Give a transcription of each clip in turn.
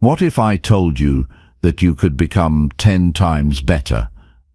What if I told you that you could become 10 times better?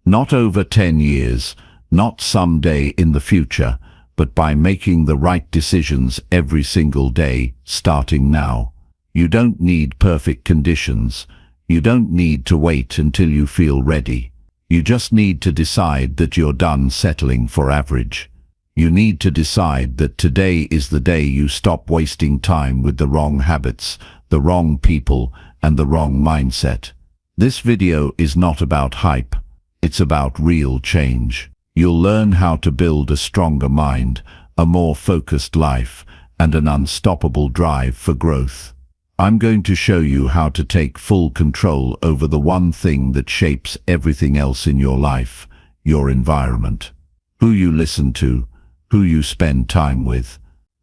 Not over 10 years, not someday in the future, but by making the right decisions every single day, starting now. You don't need perfect conditions. You don't need to wait until you feel ready. You just need to decide that you're done settling for average. You need to decide that today is the day you stop wasting time with the wrong habits, the wrong people, and the wrong mindset. This video is not about hype. It's about real change. You'll learn how to build a stronger mind, a more focused life, and an unstoppable drive for growth. I'm going to show you how to take full control over the one thing that shapes everything else in your life, your environment. Who you listen to, who you spend time with,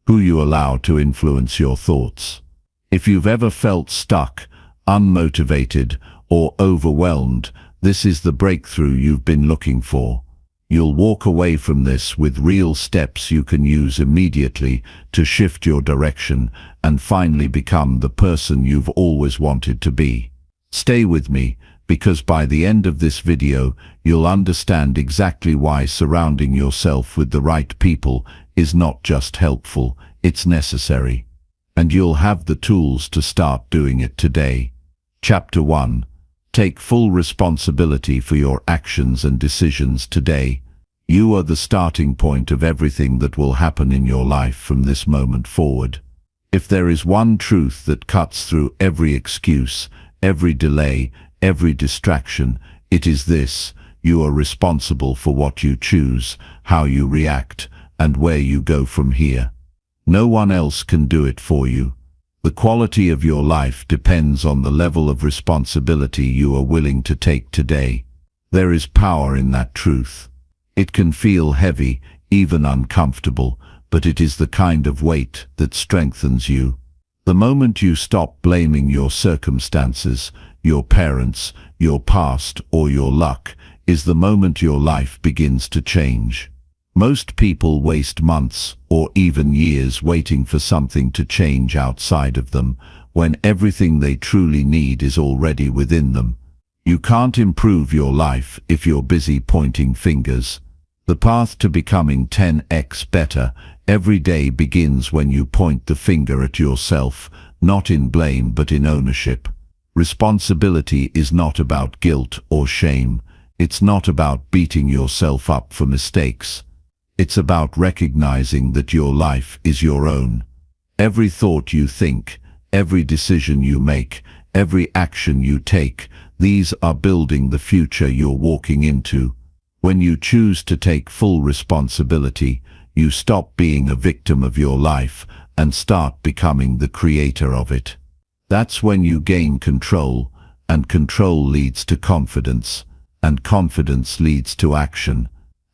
who you allow to influence your thoughts. If you've ever felt stuck, unmotivated, or overwhelmed, this is the breakthrough you've been looking for. You'll walk away from this with real steps you can use immediately to shift your direction and finally become the person you've always wanted to be. Stay with me, because by the end of this video, you'll understand exactly why surrounding yourself with the right people is not just helpful, it's necessary. And you'll have the tools to start doing it today. Chapter 1. Take full responsibility for your actions and decisions today. You are the starting point of everything that will happen in your life from this moment forward. If there is one truth that cuts through every excuse, every delay, every distraction, it is this: you are responsible for what you choose, how you react, and where you go from here. No one else can do it for you. The quality of your life depends on the level of responsibility you are willing to take today. There is power in that truth. It can feel heavy, even uncomfortable, but it is the kind of weight that strengthens you. The moment you stop blaming your circumstances, your parents, your past, or your luck, is the moment your life begins to change. Most people waste months or even years waiting for something to change outside of them, when everything they truly need is already within them. You can't improve your life if you're busy pointing fingers. The path to becoming 10x better every day begins when you point the finger at yourself, not in blame but in ownership. Responsibility is not about guilt or shame. It's not about beating yourself up for mistakes. It's about recognizing that your life is your own. Every thought you think, every decision you make, every action you take, these are building the future you're walking into. When you choose to take full responsibility, you stop being a victim of your life and start becoming the creator of it. That's when you gain control, and control leads to confidence, and confidence leads to action.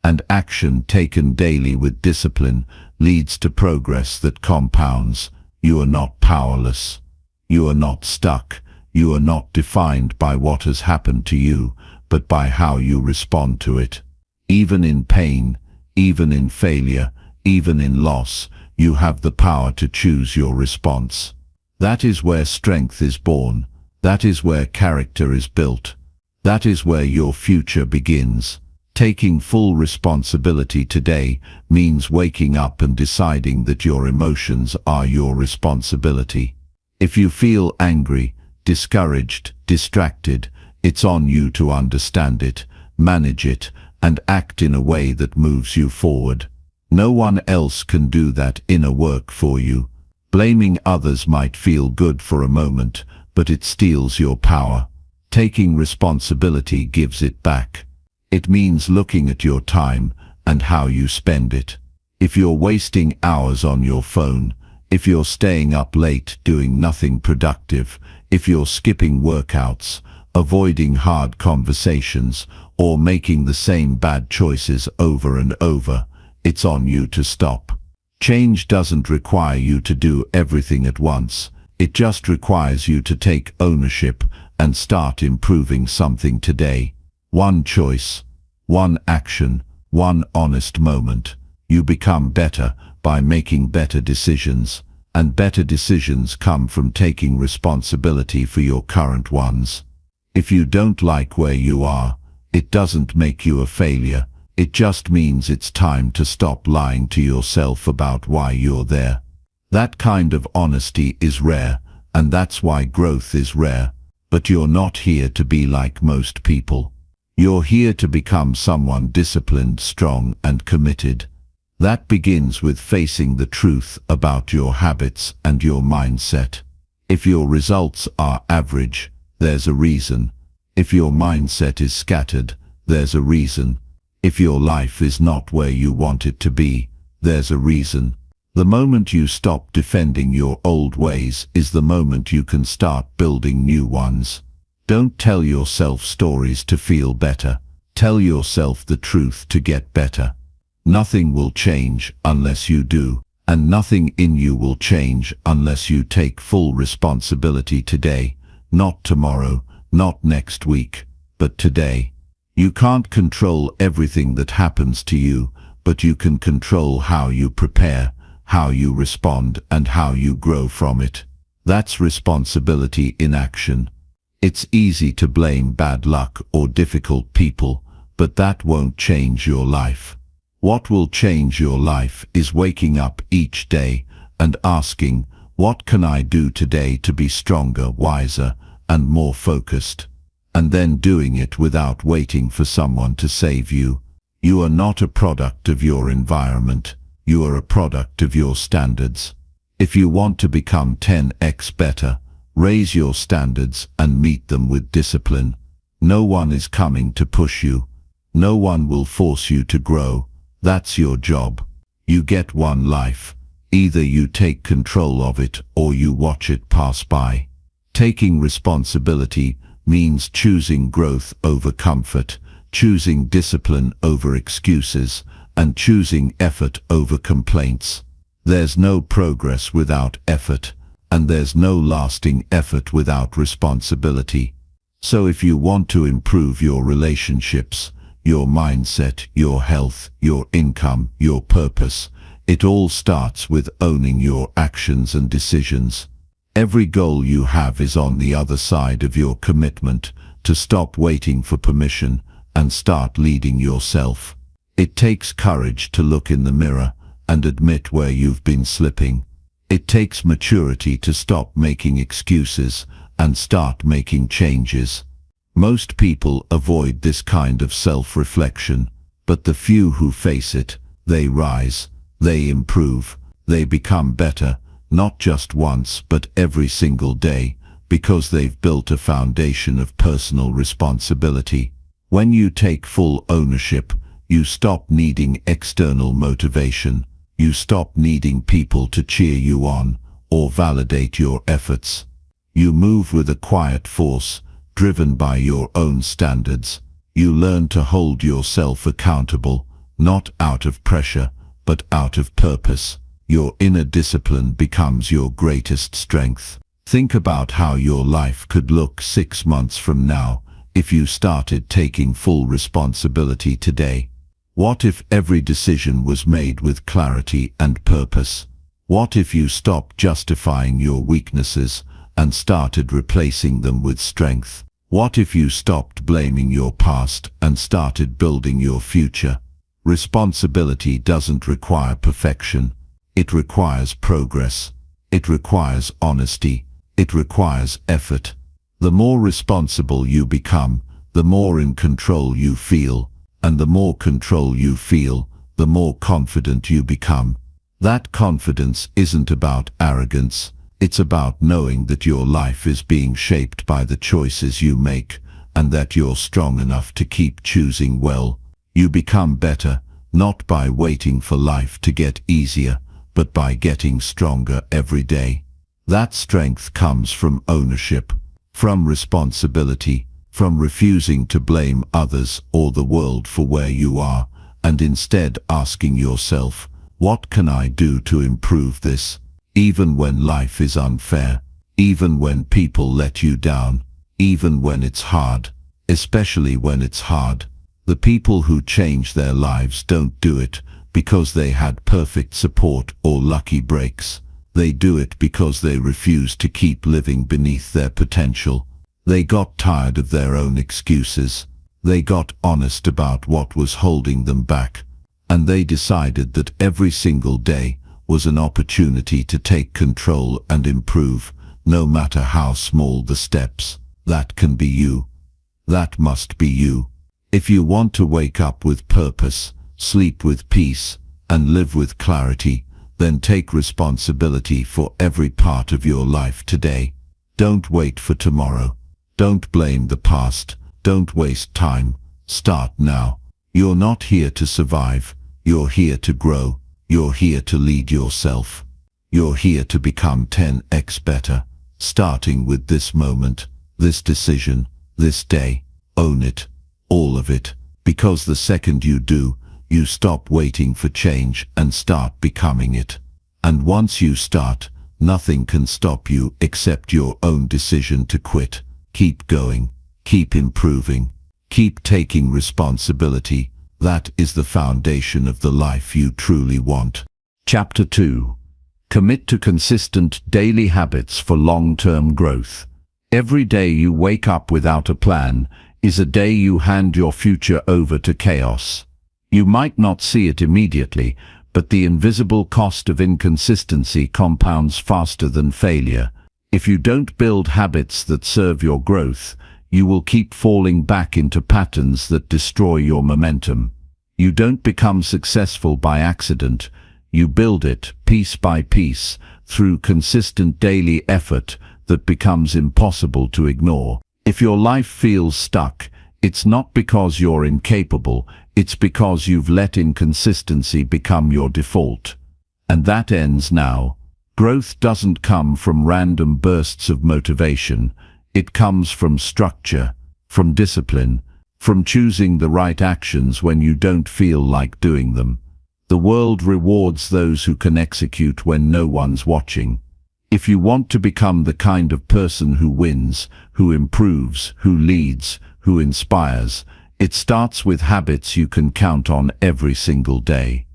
And action taken daily with discipline leads to progress that compounds. You are not powerless. You are not stuck. You are not defined by what has happened to you, but by how you respond to it. Even in pain, even in failure, even in loss, you have the power to choose your response. That is where strength is born. That is where character is built. That is where your future begins. Taking full responsibility today means waking up and deciding that your emotions are your responsibility. If you feel angry, discouraged, distracted, it's on you to understand it, manage it, and act in a way that moves you forward. No one else can do that inner work for you. Blaming others might feel good for a moment, but it steals your power. Taking responsibility gives it back. It means looking at your time and how you spend it. If you're wasting hours on your phone, if you're staying up late doing nothing productive, if you're skipping workouts, avoiding hard conversations, or making the same bad choices over and over, it's on you to stop. Change doesn't require you to do everything at once. It just requires you to take ownership and start improving something today. One choice, one action, one honest moment. You become better by making better decisions. and better decisions come from taking responsibility for your current ones. If you don't like where you are, it doesn't make you a failure. It just means it's time to stop lying to yourself about why you're there. That kind of honesty is rare, and that's why growth is rare. But you're not here to be like most people. You're here to become someone disciplined, strong, and committed. That begins with facing the truth about your habits and your mindset. If your results are average, there's a reason. If your mindset is scattered, there's a reason. If your life is not where you want it to be, there's a reason. The moment you stop defending your old ways is the moment you can start building new ones. Don't tell yourself stories to feel better. Tell yourself the truth to get better. Nothing will change unless you do, and nothing in you will change unless you take full responsibility today, not tomorrow, not next week, but today. You can't control everything that happens to you, but you can control how you prepare, how you respond, and how you grow from it. That's responsibility in action. It's easy to blame bad luck or difficult people, but that won't change your life. What will change your life is waking up each day and asking, what can I do today to be stronger, wiser, and more focused? And then doing it without waiting for someone to save you. You are not a product of your environment. You are a product of your standards. If you want to become 10x better, raise your standards and meet them with discipline. No one is coming to push you. No one will force you to grow. That's your job. You get one life. Either you take control of it or you watch it pass by. Taking responsibility means choosing growth over comfort, choosing discipline over excuses, and choosing effort over complaints. There's no progress without effort, and there's no lasting effort without responsibility. So if you want to improve your relationships, your mindset, your health, your income, your purpose, it all starts with owning your actions and decisions. Every goal you have is on the other side of your commitment to stop waiting for permission and start leading yourself. It takes courage to look in the mirror and admit where you've been slipping. It takes maturity to stop making excuses and start making changes. Most people avoid this kind of self-reflection, but the few who face it, they rise, they improve, they become better, not just once but every single day, because they've built a foundation of personal responsibility. When you take full ownership, you stop needing external motivation. You stop needing people to cheer you on or validate your efforts. You move with a quiet force, driven by your own standards. You learn to hold yourself accountable, not out of pressure, but out of purpose. Your inner discipline becomes your greatest strength. Think about how your life could look 6 months from now if you started taking full responsibility today. What if every decision was made with clarity and purpose? What if you stopped justifying your weaknesses and started replacing them with strength? What if you stopped blaming your past and started building your future? Responsibility doesn't require perfection. It requires progress. It requires honesty. It requires effort. The more responsible you become, the more in control you feel, and the more control you feel, the more confident you become. That confidence isn't about arrogance. It's about knowing that your life is being shaped by the choices you make, and that you're strong enough to keep choosing well. You become better, not by waiting for life to get easier, but by getting stronger every day. That strength comes from ownership, from responsibility, from refusing to blame others or the world for where you are, and instead asking yourself, what can I do to improve this? Even when life is unfair, even when people let you down, even when it's hard, especially when it's hard. The people who change their lives don't do it because they had perfect support or lucky breaks. They do it because they refuse to keep living beneath their potential. They got tired of their own excuses. They got honest about what was holding them back. And they decided that every single day was an opportunity to take control and improve, no matter how small the steps. That can be you. That must be you. If you want to wake up with purpose, sleep with peace, and live with clarity, then take responsibility for every part of your life today. Don't wait for tomorrow. Don't blame the past. Don't waste time. Start now. You're not here to survive. You're here to grow. You're here to lead yourself. You're here to become 10x better. Starting with this moment, this decision, this day. Own it. All of it. Because the second you do, you stop waiting for change and start becoming it. And once you start, nothing can stop you except your own decision to quit. Keep going. Keep improving. Keep taking responsibility. That is the foundation of the life you truly want. Chapter 2. Commit to consistent daily habits for long-term growth. Every day you wake up without a plan is a day you hand your future over to chaos. You might not see it immediately, but the invisible cost of inconsistency compounds faster than failure. If you don't build habits that serve your growth, you will keep falling back into patterns that destroy your momentum. You don't become successful by accident. You build it piece by piece through consistent daily effort that becomes impossible to ignore. If your life feels stuck, it's not because you're incapable, it's because you've let inconsistency become your default. And that ends now. Growth doesn't come from random bursts of motivation. It comes from structure, from discipline, from choosing the right actions when you don't feel like doing them. The world rewards those who can execute when no one's watching. If you want to become the kind of person who wins, who improves, who leads, who inspires, it starts with habits you can count on every single day.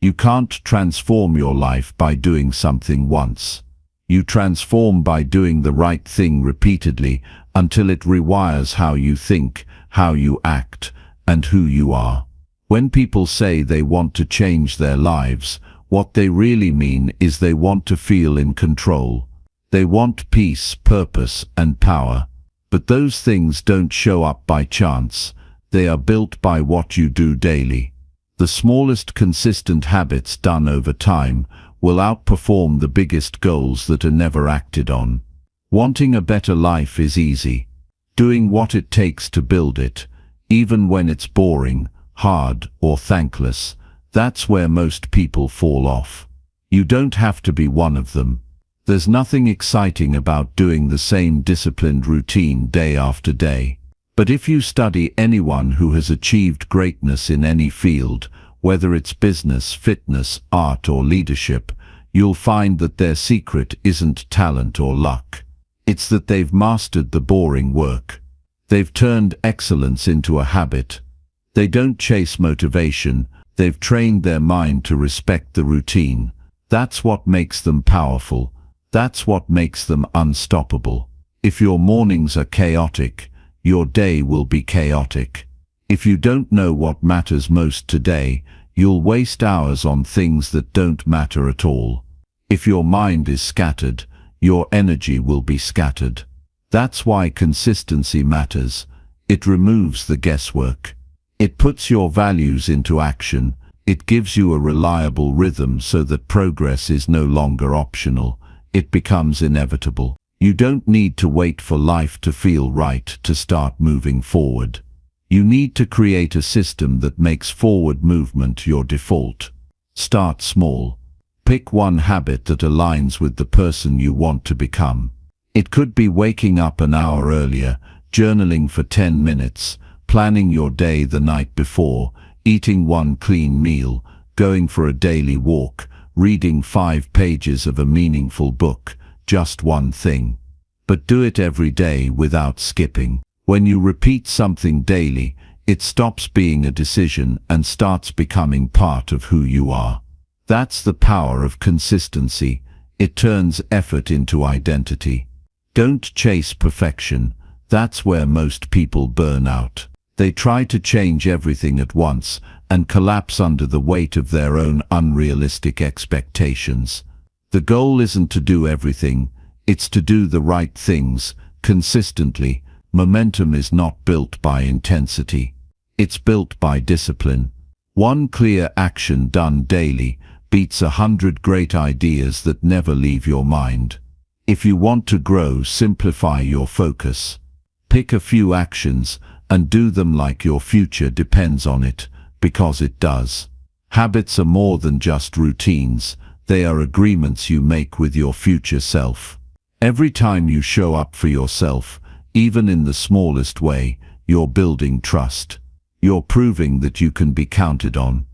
You can't transform your life by doing something once. You transform by doing the right thing repeatedly until it rewires how you think, how you act, and who you are. When people say they want to change their lives, what they really mean is they want to feel in control. They want peace, purpose, and power. But those things don't show up by chance. They are built by what you do daily. The smallest consistent habits done over time will outperform the biggest goals that are never acted on. Wanting a better life is easy. Doing what it takes to build it, even when it's boring, hard, or thankless, that's where most people fall off. You don't have to be one of them. There's nothing exciting about doing the same disciplined routine day after day. But if you study anyone who has achieved greatness in any field, whether it's business, fitness, art, or leadership, you'll find that their secret isn't talent or luck. It's that they've mastered the boring work. They've turned excellence into a habit. They don't chase motivation. They've trained their mind to respect the routine. That's what makes them powerful. That's what makes them unstoppable. If your mornings are chaotic, your day will be chaotic. If you don't know what matters most today, you'll waste hours on things that don't matter at all. If your mind is scattered, your energy will be scattered. That's why consistency matters. It removes the guesswork. It puts your values into action. It gives you a reliable rhythm so that progress is no longer optional. It becomes inevitable. You don't need to wait for life to feel right to start moving forward. You need to create a system that makes forward movement your default. Start small. Pick one habit that aligns with the person you want to become. It could be waking up an hour earlier, journaling for 10 minutes, planning your day the night before, eating one clean meal, going for a daily walk, reading 5 pages of a meaningful book, just one thing. But do it every day without skipping. When you repeat something daily, it stops being a decision and starts becoming part of who you are. That's the power of consistency. It turns effort into identity. Don't chase perfection. That's where most people burn out. They try to change everything at once and collapse under the weight of their own unrealistic expectations. The goal isn't to do everything, it's to do the right things, consistently. Momentum is not built by intensity. It's built by discipline. One clear action done daily beats 100 great ideas that never leave your mind. If you want to grow, simplify your focus. Pick a few actions and do them like your future depends on it, because it does. Habits are more than just routines. They are agreements you make with your future self. Every time you show up for yourself, even in the smallest way, you're building trust. You're proving that you can be counted on.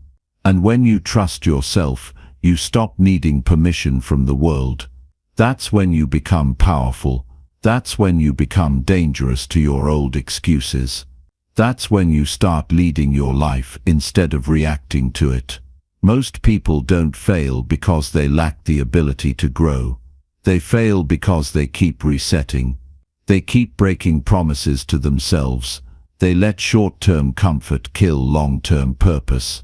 And when you trust yourself, you stop needing permission from the world. That's when you become powerful. That's when you become dangerous to your old excuses. That's when you start leading your life instead of reacting to it. Most people don't fail because they lack the ability to grow. They fail because they keep resetting. They keep breaking promises to themselves. They let short-term comfort kill long-term purpose.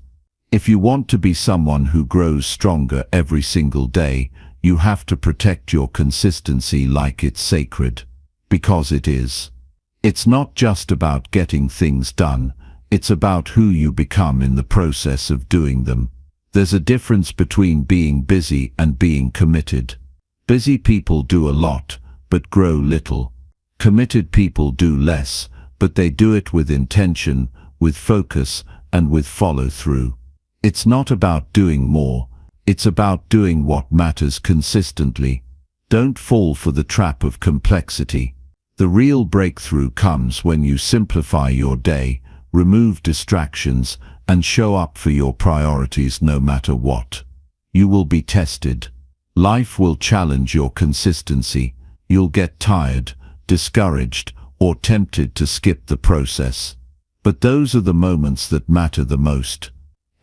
If you want to be someone who grows stronger every single day, you have to protect your consistency like it's sacred. Because it is. It's not just about getting things done, it's about who you become in the process of doing them. There's a difference between being busy and being committed. Busy people do a lot, but grow little. Committed people do less, but they do it with intention, with focus, and with follow-through. It's not about doing more, it's about doing what matters consistently. Don't fall for the trap of complexity. The real breakthrough comes when you simplify your day, remove distractions, and show up for your priorities no matter what. You will be tested. Life will challenge your consistency. You'll get tired, discouraged, or tempted to skip the process. But those are the moments that matter the most.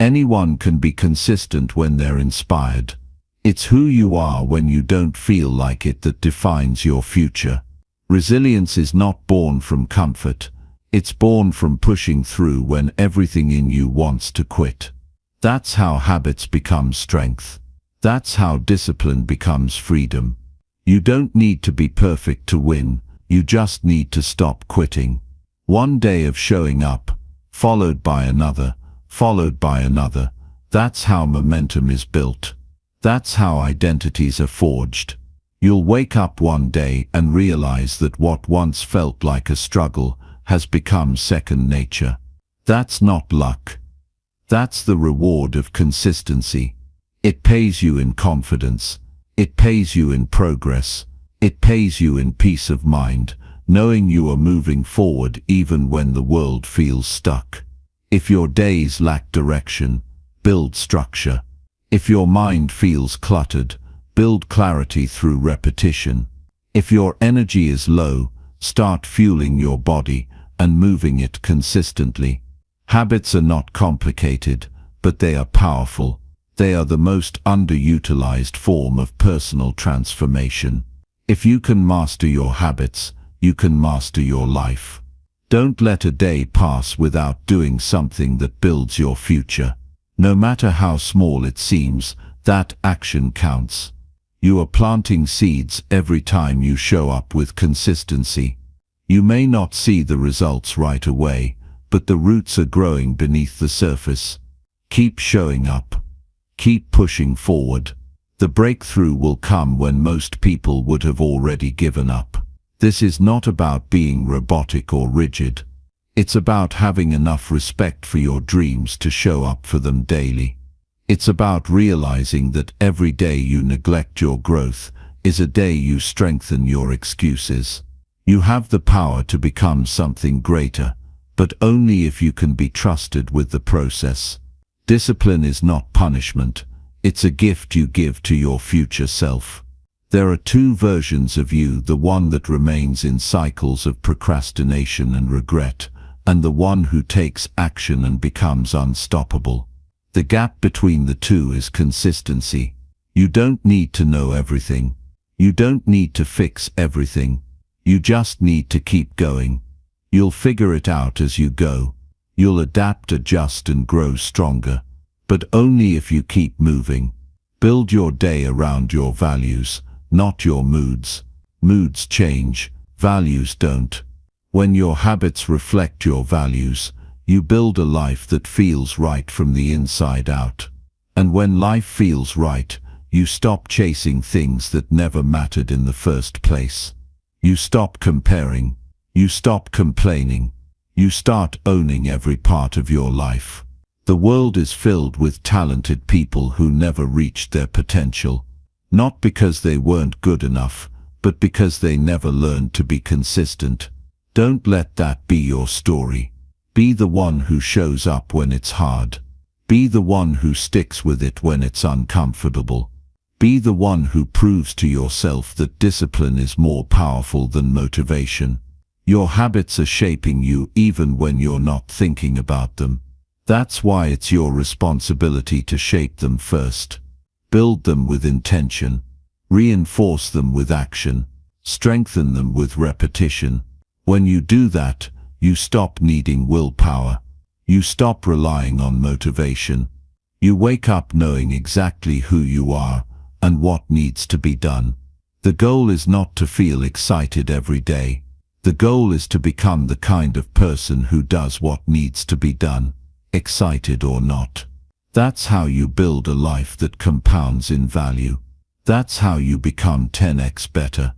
Anyone can be consistent when they're inspired. It's who you are when you don't feel like it that defines your future. Resilience is not born from comfort. It's born from pushing through when everything in you wants to quit. That's how habits become strength. That's how discipline becomes freedom. You don't need to be perfect to win. You just need to stop quitting. One day of showing up, followed by another, followed by another. That's how momentum is built. That's how identities are forged. You'll wake up one day and realize that what once felt like a struggle has become second nature. That's not luck. That's the reward of consistency. It pays you in confidence. It pays you in progress. It pays you in peace of mind, knowing you are moving forward even when the world feels stuck. If your days lack direction, build structure. If your mind feels cluttered, build clarity through repetition. If your energy is low, start fueling your body and moving it consistently. Habits are not complicated, but they are powerful. They are the most underutilized form of personal transformation. If you can master your habits, you can master your life. Don't let a day pass without doing something that builds your future. No matter how small it seems, that action counts. You are planting seeds every time you show up with consistency. You may not see the results right away, but the roots are growing beneath the surface. Keep showing up. Keep pushing forward. The breakthrough will come when most people would have already given up. This is not about being robotic or rigid. It's about having enough respect for your dreams to show up for them daily. It's about realizing that every day you neglect your growth is a day you strengthen your excuses. You have the power to become something greater, but only if you can be trusted with the process. Discipline is not punishment. It's a gift you give to your future self. There are two versions of you, the one that remains in cycles of procrastination and regret, and the one who takes action and becomes unstoppable. The gap between the two is consistency. You don't need to know everything. You don't need to fix everything. You just need to keep going. You'll figure it out as you go. You'll adapt, adjust, and grow stronger. But only if you keep moving. Build your day around your values, not your moods. Moods change, values don't. When your habits reflect your values, you build a life that feels right from the inside out. And when life feels right, you stop chasing things that never mattered in the first place. You stop comparing. You stop complaining. You start owning every part of your life. The world is filled with talented people who never reached their potential. Not because they weren't good enough, but because they never learned to be consistent. Don't let that be your story. Be the one who shows up when it's hard. Be the one who sticks with it when it's uncomfortable. Be the one who proves to yourself that discipline is more powerful than motivation. Your habits are shaping you even when you're not thinking about them. That's why it's your responsibility to shape them first. Build them with intention. Reinforce them with action. Strengthen them with repetition. When you do that, you stop needing willpower. You stop relying on motivation. You wake up knowing exactly who you are and what needs to be done. The goal is not to feel excited every day. The goal is to become the kind of person who does what needs to be done, excited or not. That's how you build a life that compounds in value. That's how you become 10x better.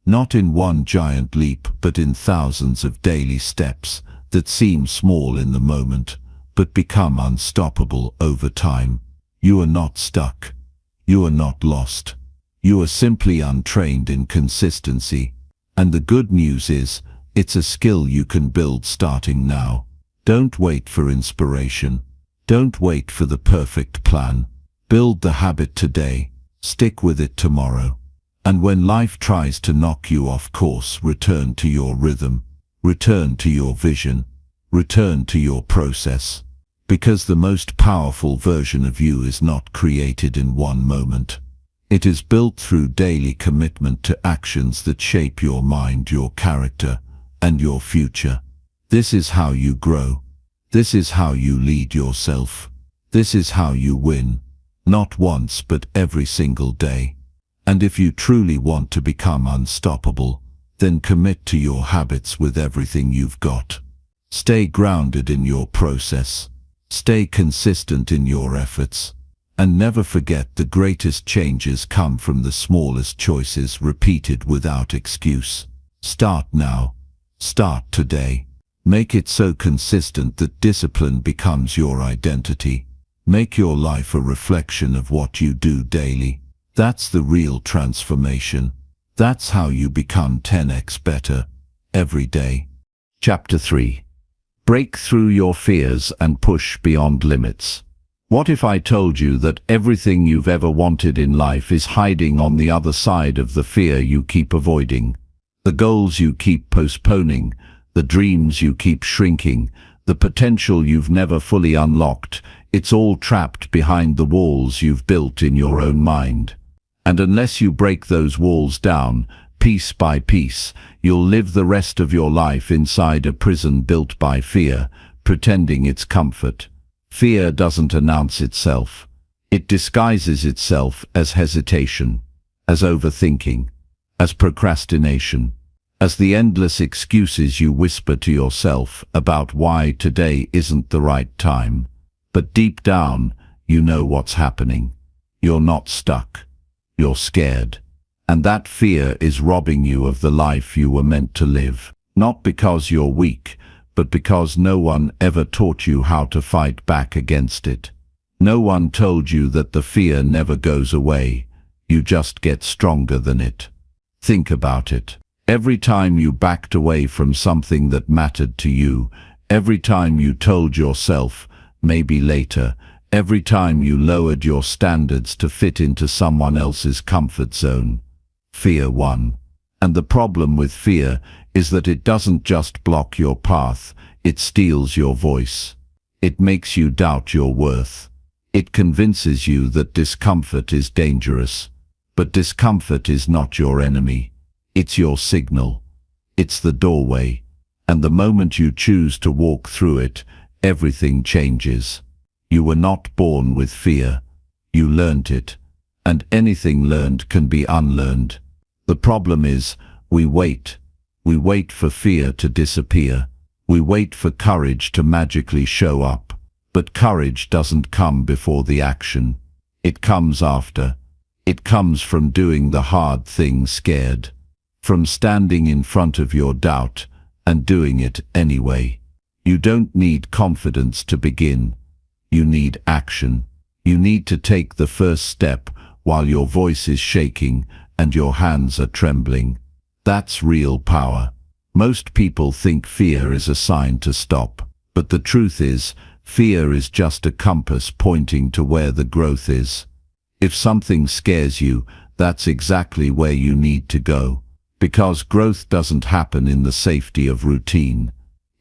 Not in one giant leap, but in thousands of daily steps that seem small in the moment, but become unstoppable over time. You are not stuck. You are not lost. You are simply untrained in consistency. And the good news is, it's a skill you can build starting now. Don't wait for inspiration. Don't wait for the perfect plan. Build the habit today. Stick with it tomorrow. And when life tries to knock you off course, return to your rhythm. Return to your vision. Return to your process. Because the most powerful version of you is not created in one moment. It is built through daily commitment to actions that shape your mind, your character, and your future. This is how you grow. This is how you lead yourself. This is how you win. Not once, but every single day. And if you truly want to become unstoppable, then commit to your habits with everything you've got. Stay grounded in your process. Stay consistent in your efforts. And never forget the greatest changes come from the smallest choices repeated without excuse. Start now. Start today. Make it so consistent that discipline becomes your identity. Make your life a reflection of what you do daily. That's the real transformation. That's how you become 10x better every day. Chapter 3. Break through your fears and push beyond limits. What if I told you that everything you've ever wanted in life is hiding on the other side of the fear you keep avoiding? The goals you keep postponing, the dreams you keep shrinking, the potential you've never fully unlocked, it's all trapped behind the walls you've built in your own mind. And unless you break those walls down, piece by piece, you'll live the rest of your life inside a prison built by fear, pretending it's comfort. Fear doesn't announce itself. It disguises itself as hesitation, as overthinking, as procrastination, as the endless excuses you whisper to yourself about why today isn't the right time. But deep down, you know what's happening. You're not stuck. You're scared. And that fear is robbing you of the life you were meant to live. Not because you're weak, but because no one ever taught you how to fight back against it. No one told you that the fear never goes away. You just get stronger than it. Think about it. Every time you backed away from something that mattered to you, every time you told yourself, maybe later, every time you lowered your standards to fit into someone else's comfort zone, fear won. And the problem with fear is that it doesn't just block your path, it steals your voice. It makes you doubt your worth. It convinces you that discomfort is dangerous. But discomfort is not your enemy. It's your signal. It's the doorway. And the moment you choose to walk through it, everything changes. You were not born with fear. You learned it. And anything learned can be unlearned. The problem is, we wait. We wait for fear to disappear. We wait for courage to magically show up. But courage doesn't come before the action. It comes after. It comes from doing the hard thing scared. From standing in front of your doubt and doing it anyway. You don't need confidence to begin. You need action. You need to take the first step while your voice is shaking and your hands are trembling. That's real power. Most people think fear is a sign to stop. But the truth is, fear is just a compass pointing to where the growth is. If something scares you, that's exactly where you need to go. Because growth doesn't happen in the safety of routine.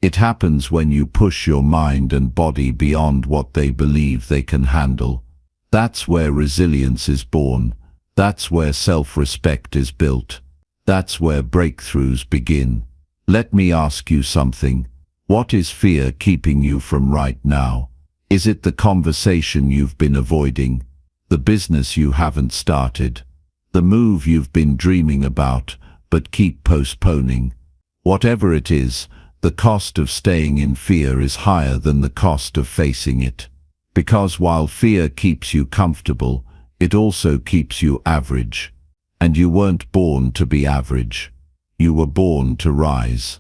It happens when you push your mind and body beyond what they believe they can handle. That's where resilience is born. That's where self-respect is built. That's where breakthroughs begin. Let me ask you something. What is fear keeping you from right now? Is it the conversation you've been avoiding? The business you haven't started? The move you've been dreaming about but keep postponing? Whatever it is, the cost of staying in fear is higher than the cost of facing it. Because while fear keeps you comfortable, it also keeps you average. And you weren't born to be average. You were born to rise,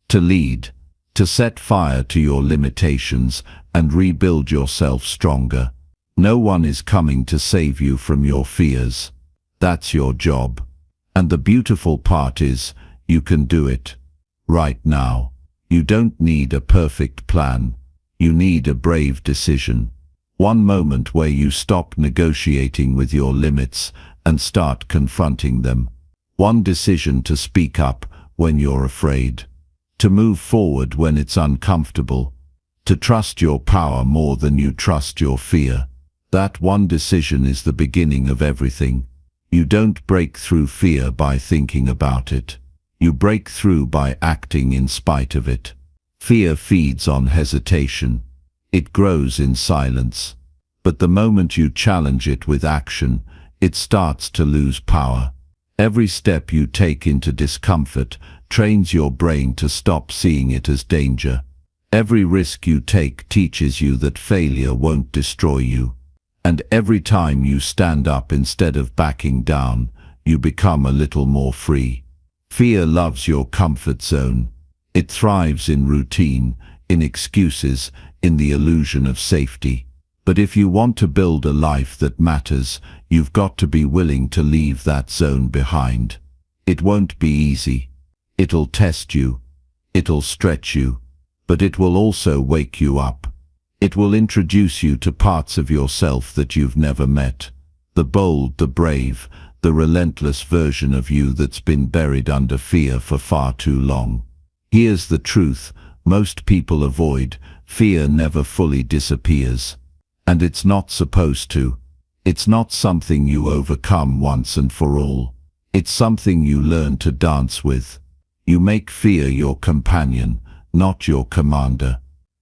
to lead, to set fire to your limitations and rebuild yourself stronger. No one is coming to save you from your fears. That's your job. And the beautiful part is, you can do it. Right now. You don't need a perfect plan. You need a brave decision. One moment where you stop negotiating with your limits and start confronting them. One decision to speak up when you're afraid. To move forward when it's uncomfortable. To trust your power more than you trust your fear. That one decision is the beginning of everything. You don't break through fear by thinking about it. You break through by acting in spite of it. Fear feeds on hesitation. It grows in silence. But the moment you challenge it with action, it starts to lose power. Every step you take into discomfort trains your brain to stop seeing it as danger. Every risk you take teaches you that failure won't destroy you. And every time you stand up instead of backing down, you become a little more free. Fear loves your comfort zone. It thrives in routine, in excuses, in the illusion of safety. But if you want to build a life that matters, you've got to be willing to leave that zone behind. It won't be easy. It'll test you. It'll stretch you. But it will also wake you up. It will introduce you to parts of yourself that you've never met. The bold, the brave, the relentless version of you that's been buried under fear for far too long. Here's the truth most people avoid. Fear never fully disappears. And it's not supposed to. It's not something you overcome once and for all. It's something you learn to dance with. You make fear your companion, not your commander.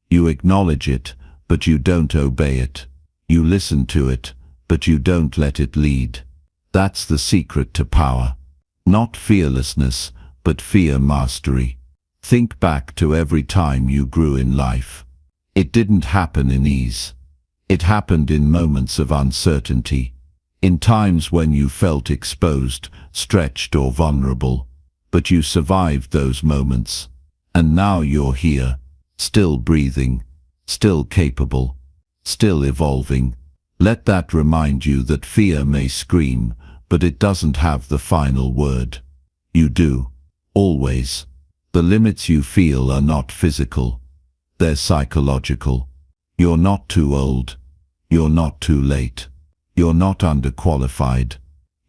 You acknowledge it, but you don't obey it. You listen to it, but you don't let it lead. That's the secret to power. Not fearlessness, but fear mastery. Think back to every time you grew in life. It didn't happen in ease. It happened in moments of uncertainty. In times when you felt exposed, stretched or vulnerable. But you survived those moments. And now you're here, still breathing, still capable, still evolving. Let that remind you that fear may scream, but it doesn't have the final word. You do. Always. The limits you feel are not physical. They're psychological. You're not too old. You're not too late. You're not underqualified.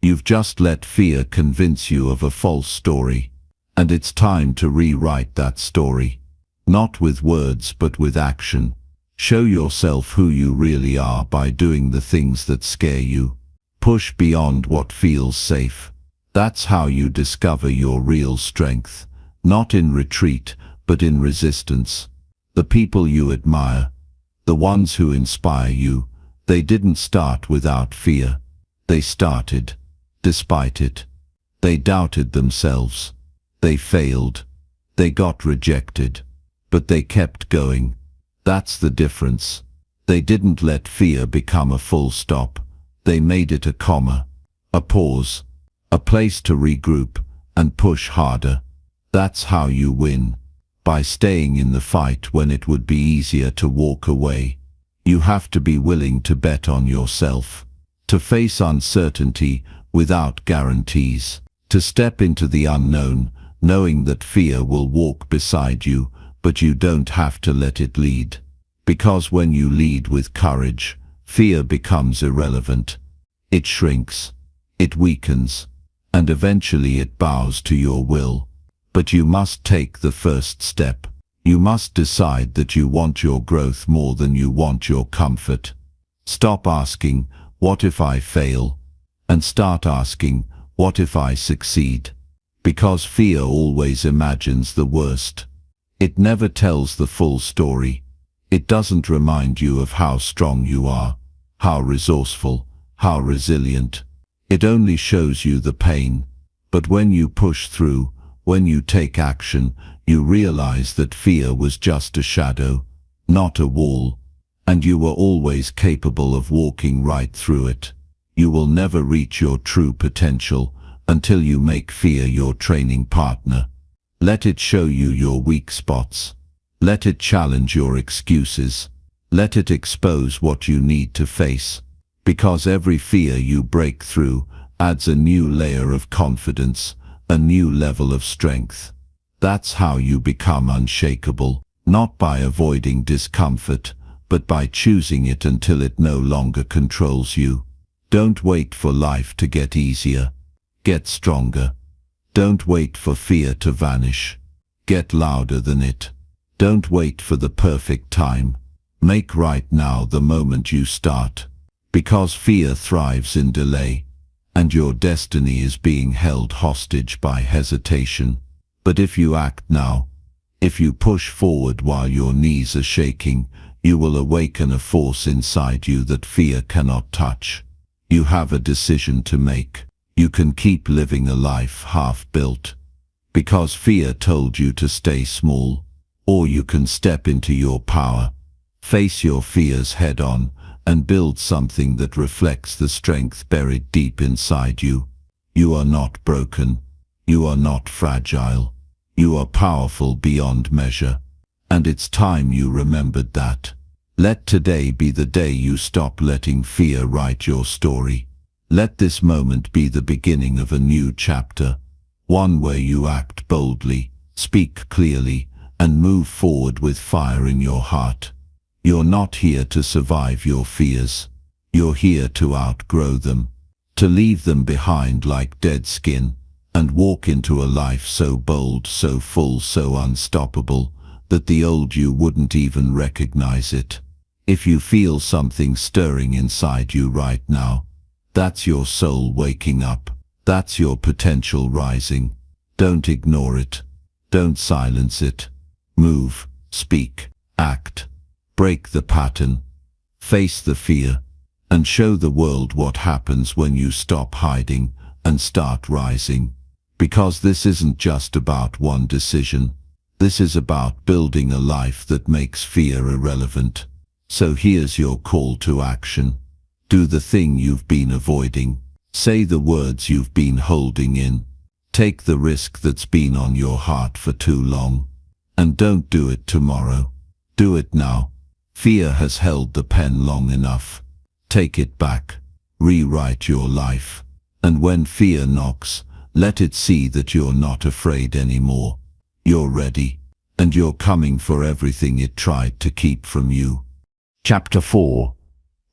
You've just let fear convince you of a false story. And it's time to rewrite that story. Not with words but with action. Show yourself who you really are by doing the things that scare you. Push beyond what feels safe. That's how you discover your real strength, not in retreat, but in resistance. The people you admire, the ones who inspire you, they didn't start without fear. They started, despite it. They doubted themselves. They failed. They got rejected. But they kept going. That's the difference. They didn't let fear become a full stop. They made it a comma, a pause, a place to regroup and push harder. That's how you win, by staying in the fight when it would be easier to walk away. You have to be willing to bet on yourself, to face uncertainty without guarantees, to step into the unknown, knowing that fear will walk beside you, but you don't have to let it lead. Because when you lead with courage, fear becomes irrelevant. It shrinks, it weakens, and eventually it bows to your will. But you must take the first step. You must decide that you want your growth more than you want your comfort. Stop asking, "What if I fail?" and start asking, "What if I succeed?" Because fear always imagines the worst. It never tells the full story. It doesn't remind you of how strong you are, how resourceful, how resilient. It only shows you the pain. But when you push through, when you take action, you realize that fear was just a shadow, not a wall, and you were always capable of walking right through it. You will never reach your true potential until you make fear your training partner. Let it show you your weak spots. Let it challenge your excuses. Let it expose what you need to face. Because every fear you break through adds a new layer of confidence, a new level of strength. That's how you become unshakable, not by avoiding discomfort, but by choosing it until it no longer controls you. Don't wait for life to get easier. Get stronger. Don't wait for fear to vanish. Get louder than it. Don't wait for the perfect time. Make right now the moment you start. Because fear thrives in delay, and your destiny is being held hostage by hesitation. But if you act now, if you push forward while your knees are shaking, you will awaken a force inside you that fear cannot touch. You have a decision to make. You can keep living a life half-built, because fear told you to stay small, or you can step into your power, face your fears head-on, and build something that reflects the strength buried deep inside you. You are not broken. You are not fragile. You are powerful beyond measure. And it's time you remembered that. Let today be the day you stop letting fear write your story. Let this moment be the beginning of a new chapter, one where you act boldly, speak clearly, and move forward with fire in your heart. You're not here to survive your fears. You're here to outgrow them, to leave them behind like dead skin, and walk into a life so bold, so full, so unstoppable, that the old you wouldn't even recognize it. If you feel something stirring inside you right now, that's your soul waking up. That's your potential rising. Don't ignore it. Don't silence it. Move, speak, act. Break the pattern. Face the fear. And show the world what happens when you stop hiding and start rising. Because this isn't just about one decision. This is about building a life that makes fear irrelevant. So here's your call to action. Do the thing you've been avoiding. Say the words you've been holding in. Take the risk that's been on your heart for too long. And don't do it tomorrow. Do it now. Fear has held the pen long enough. Take it back. Rewrite your life. And when fear knocks, let it see that you're not afraid anymore. You're ready. And you're coming for everything it tried to keep from you. Chapter 4.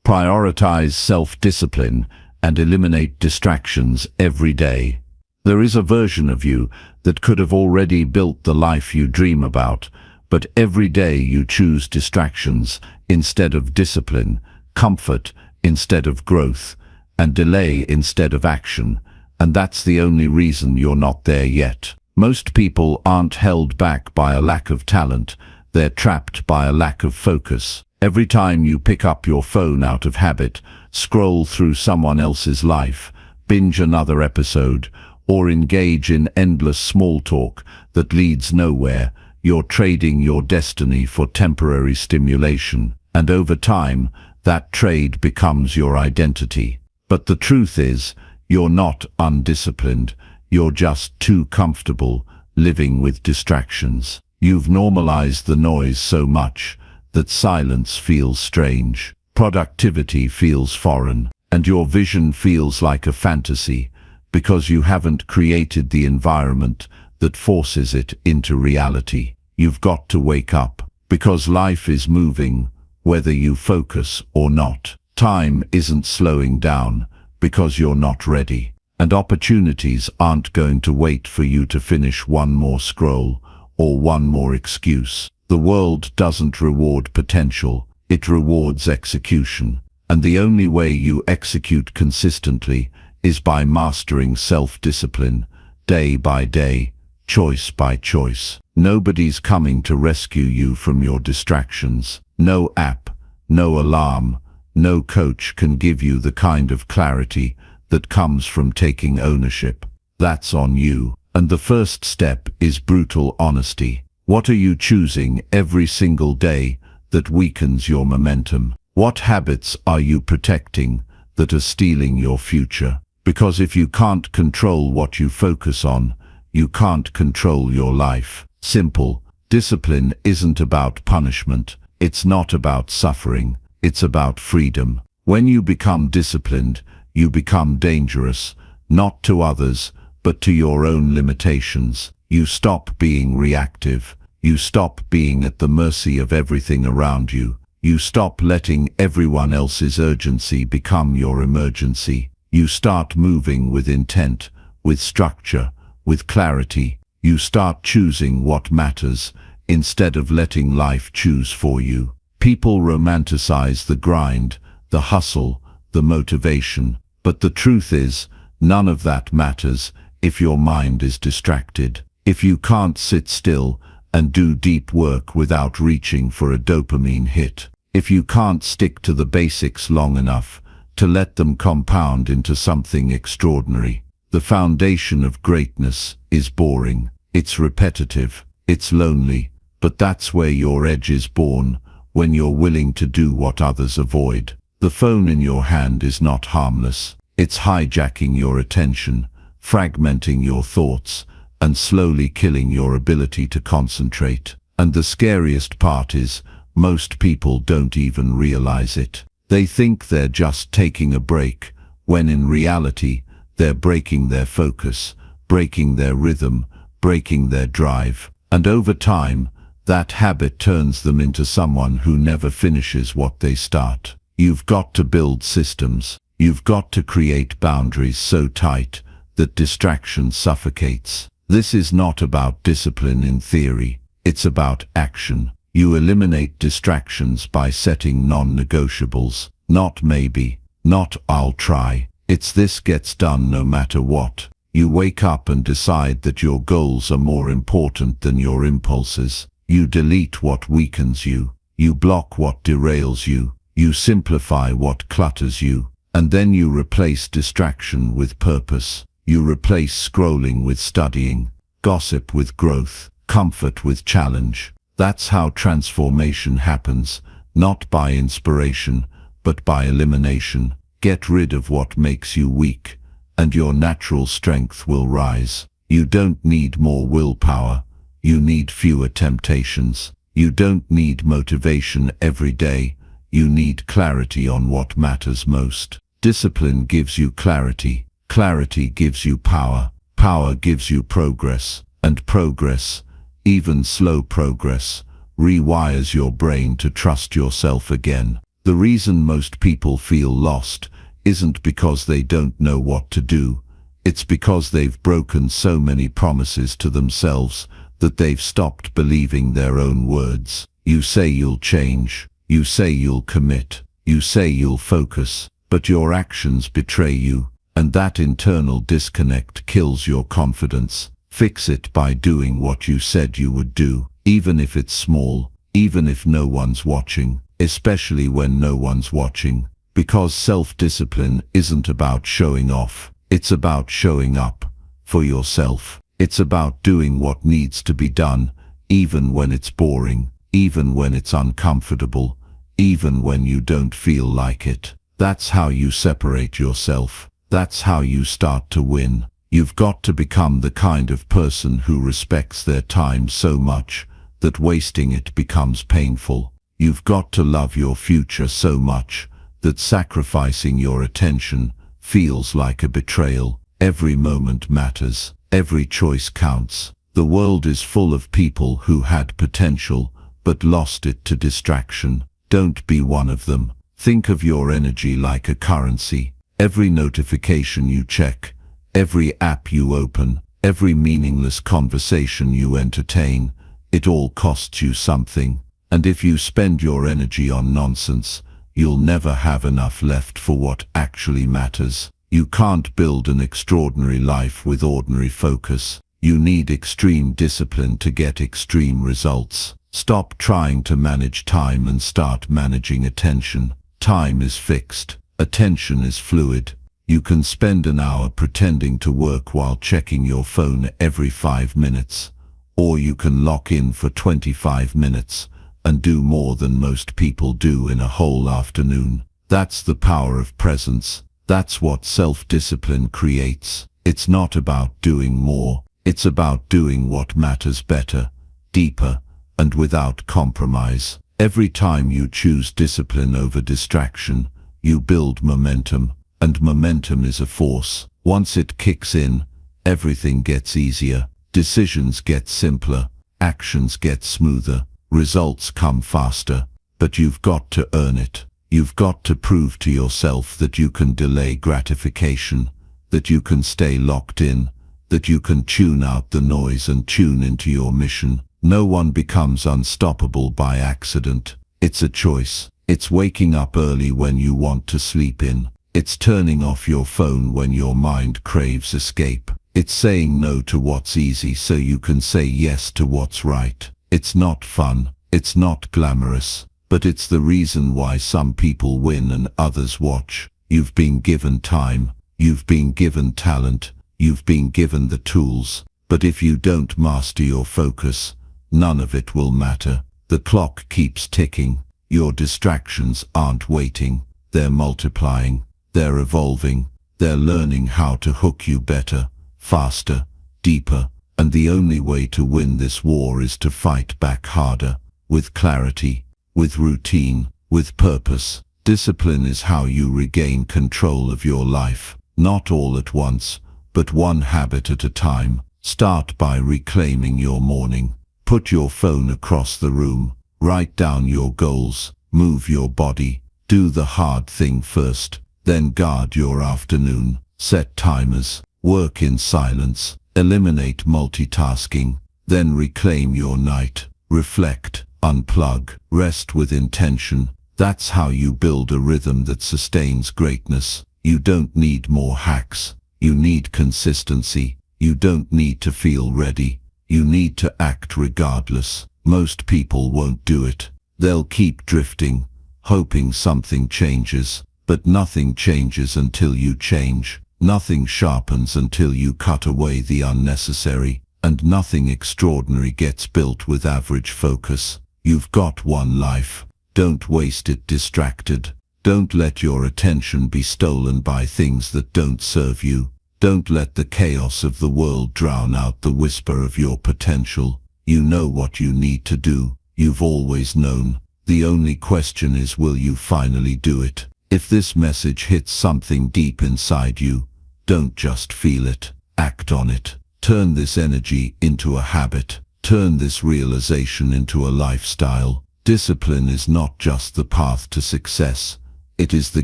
Prioritize self-discipline and eliminate distractions every day. There is a version of you that could have already built the life you dream about, But every day you choose distractions instead of discipline, comfort instead of growth, and delay instead of action, and that's the only reason you're not there yet. Most people aren't held back by a lack of talent, they're trapped by a lack of focus. Every time you pick up your phone out of habit, scroll through someone else's life, binge another episode, or engage in endless small talk that leads nowhere, you're trading your destiny for temporary stimulation, and over time, that trade becomes your identity. But the truth is, you're not undisciplined, you're just too comfortable living with distractions. You've normalized the noise so much that silence feels strange, productivity feels foreign, and your vision feels like a fantasy because you haven't created the environment that forces it into reality. You've got to wake up, because life is moving, whether you focus or not. Time isn't slowing down because you're not ready, and opportunities aren't going to wait for you to finish one more scroll or one more excuse. The world doesn't reward potential, it rewards execution, and the only way you execute consistently is by mastering self-discipline, day by day, choice by choice. Nobody's coming to rescue you from your distractions. No app, no alarm, no coach can give you the kind of clarity that comes from taking ownership. That's on you. And the first step is brutal honesty. What are you choosing every single day that weakens your momentum? What habits are you protecting that are stealing your future? Because if you can't control what you focus on, you can't control your life. Simple. Discipline isn't about punishment. It's not about suffering. It's about freedom. When you become disciplined, you become dangerous, not to others, but to your own limitations. You stop being reactive. You stop being at the mercy of everything around you. You stop letting everyone else's urgency become your emergency. You start moving with intent, with structure, with clarity. You start choosing what matters instead of letting life choose for you. People romanticize the grind, the hustle, the motivation, but the truth is, none of that matters if your mind is distracted. If you can't sit still and do deep work without reaching for a dopamine hit. If you can't stick to the basics long enough to let them compound into something extraordinary. The foundation of greatness is boring. It's repetitive. It's lonely. But that's where your edge is born, when you're willing to do what others avoid. The phone in your hand is not harmless. It's hijacking your attention, fragmenting your thoughts, and slowly killing your ability to concentrate. And the scariest part is, most people don't even realize it. They think they're just taking a break, when in reality, they're breaking their focus, breaking their rhythm, breaking their drive. And over time, that habit turns them into someone who never finishes what they start. You've got to build systems. You've got to create boundaries so tight that distraction suffocates. This is not about discipline in theory. It's about action. You eliminate distractions by setting non-negotiables. Not maybe, not I'll try. It's this gets done no matter what. You wake up and decide that your goals are more important than your impulses. You delete what weakens you. You block what derails you. You simplify what clutters you. And then you replace distraction with purpose. You replace scrolling with studying, gossip with growth, comfort with challenge. That's how transformation happens, not by inspiration, but by elimination. Get rid of what makes you weak, and your natural strength will rise. You don't need more willpower. You need fewer temptations. You don't need motivation every day. You need clarity on what matters most. Discipline gives you clarity. Clarity gives you power. Power gives you progress. And progress, even slow progress, rewires your brain to trust yourself again. The reason most people feel lost isn't because they don't know what to do. It's because they've broken so many promises to themselves that they've stopped believing their own words. You say you'll change, you say you'll commit, you say you'll focus, but your actions betray you, and that internal disconnect kills your confidence. Fix it by doing what you said you would do, even if it's small, even if no one's watching, especially when no one's watching. Because self-discipline isn't about showing off, it's about showing up for yourself. It's about doing what needs to be done, even when it's boring, even when it's uncomfortable, even when you don't feel like it. That's how you separate yourself. That's how you start to win. You've got to become the kind of person who respects their time so much that wasting it becomes painful. You've got to love your future so much that sacrificing your attention feels like a betrayal. Every moment matters. Every choice counts. The world is full of people who had potential but lost it to distraction. Don't be one of them. Think of your energy like a currency. Every notification you check, every app you open, every meaningless conversation you entertain, it all costs you something. And if you spend your energy on nonsense, you'll never have enough left for what actually matters. You can't build an extraordinary life with ordinary focus. You need extreme discipline to get extreme results. Stop trying to manage time and start managing attention. Time is fixed. Attention is fluid. You can spend an hour pretending to work while checking your phone every 5 minutes. Or you can lock in for 25 minutes and do more than most people do in a whole afternoon. That's the power of presence. That's what self-discipline creates. It's not about doing more. It's about doing what matters better, deeper, and without compromise. Every time you choose discipline over distraction, you build momentum, and momentum is a force. Once it kicks in, everything gets easier. Decisions get simpler, actions get smoother, results come faster. But you've got to earn it. You've got to prove to yourself that you can delay gratification, that you can stay locked in, that you can tune out the noise and tune into your mission. No one becomes unstoppable by accident. It's a choice. It's waking up early when you want to sleep in. It's turning off your phone when your mind craves escape. It's saying no to what's easy so you can say yes to what's right. It's not fun. It's not glamorous. But it's the reason why some people win and others watch. You've been given time. You've been given talent. You've been given the tools. But if you don't master your focus, none of it will matter. The clock keeps ticking. Your distractions aren't waiting. They're multiplying. They're evolving. They're learning how to hook you better, faster, deeper. And the only way to win this war is to fight back harder, with clarity, with routine, with purpose. Discipline is how you regain control of your life. Not all at once, but one habit at a time. Start by reclaiming your morning. Put your phone across the room. Write down your goals. Move your body. Do the hard thing first. Then guard your afternoon. Set timers. Work in silence. Eliminate multitasking. Then reclaim your night. Reflect. Unplug. Rest with intention. That's how you build a rhythm that sustains greatness. You don't need more hacks. You need consistency. You don't need to feel ready. You need to act regardless. Most people won't do it. They'll keep drifting, hoping something changes. But nothing changes until you change. Nothing sharpens until you cut away the unnecessary. And nothing extraordinary gets built with average focus. You've got one life. Don't waste it distracted. Don't let your attention be stolen by things that don't serve you. Don't let the chaos of the world drown out the whisper of your potential. You know what you need to do. You've always known. The only question is, will you finally do it? If this message hits something deep inside you, don't just feel it. Act on it. Turn this energy into a habit. Turn this realization into a lifestyle. Discipline is not just the path to success. It is the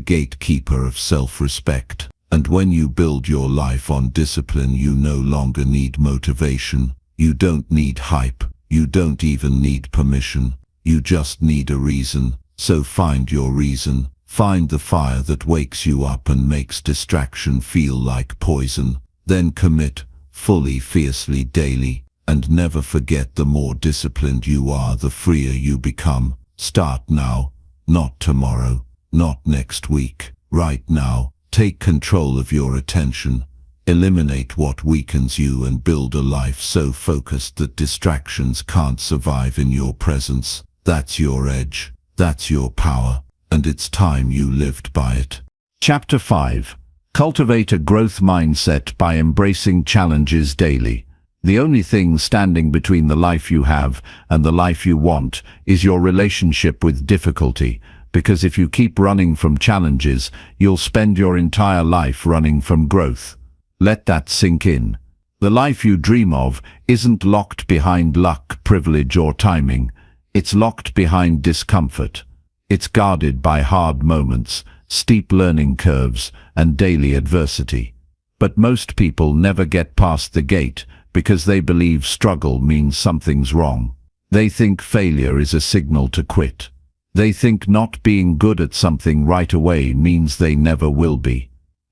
gatekeeper of self-respect. And when you build your life on discipline, you no longer need motivation. You don't need hype. You don't even need permission. You just need a reason. So find your reason. Find the fire that wakes you up and makes distraction feel like poison. Then commit, fully, fiercely, daily. And never forget, the more disciplined you are, the freer you become. Start now, not tomorrow, not next week. Right now, take control of your attention. Eliminate what weakens you and build a life so focused that distractions can't survive in your presence. That's your edge. That's your power. And it's time you lived by it. Chapter 5. Cultivate a growth mindset by embracing challenges daily. The only thing standing between the life you have and the life you want is your relationship with difficulty, because if you keep running from challenges, you'll spend your entire life running from growth. Let that sink in. The life you dream of isn't locked behind luck, privilege, or timing. It's locked behind discomfort. It's guarded by hard moments, steep learning curves, and daily adversity. But most people never get past the gate because they believe struggle means something's wrong. They think failure is a signal to quit. They think not being good at something right away means they never will be.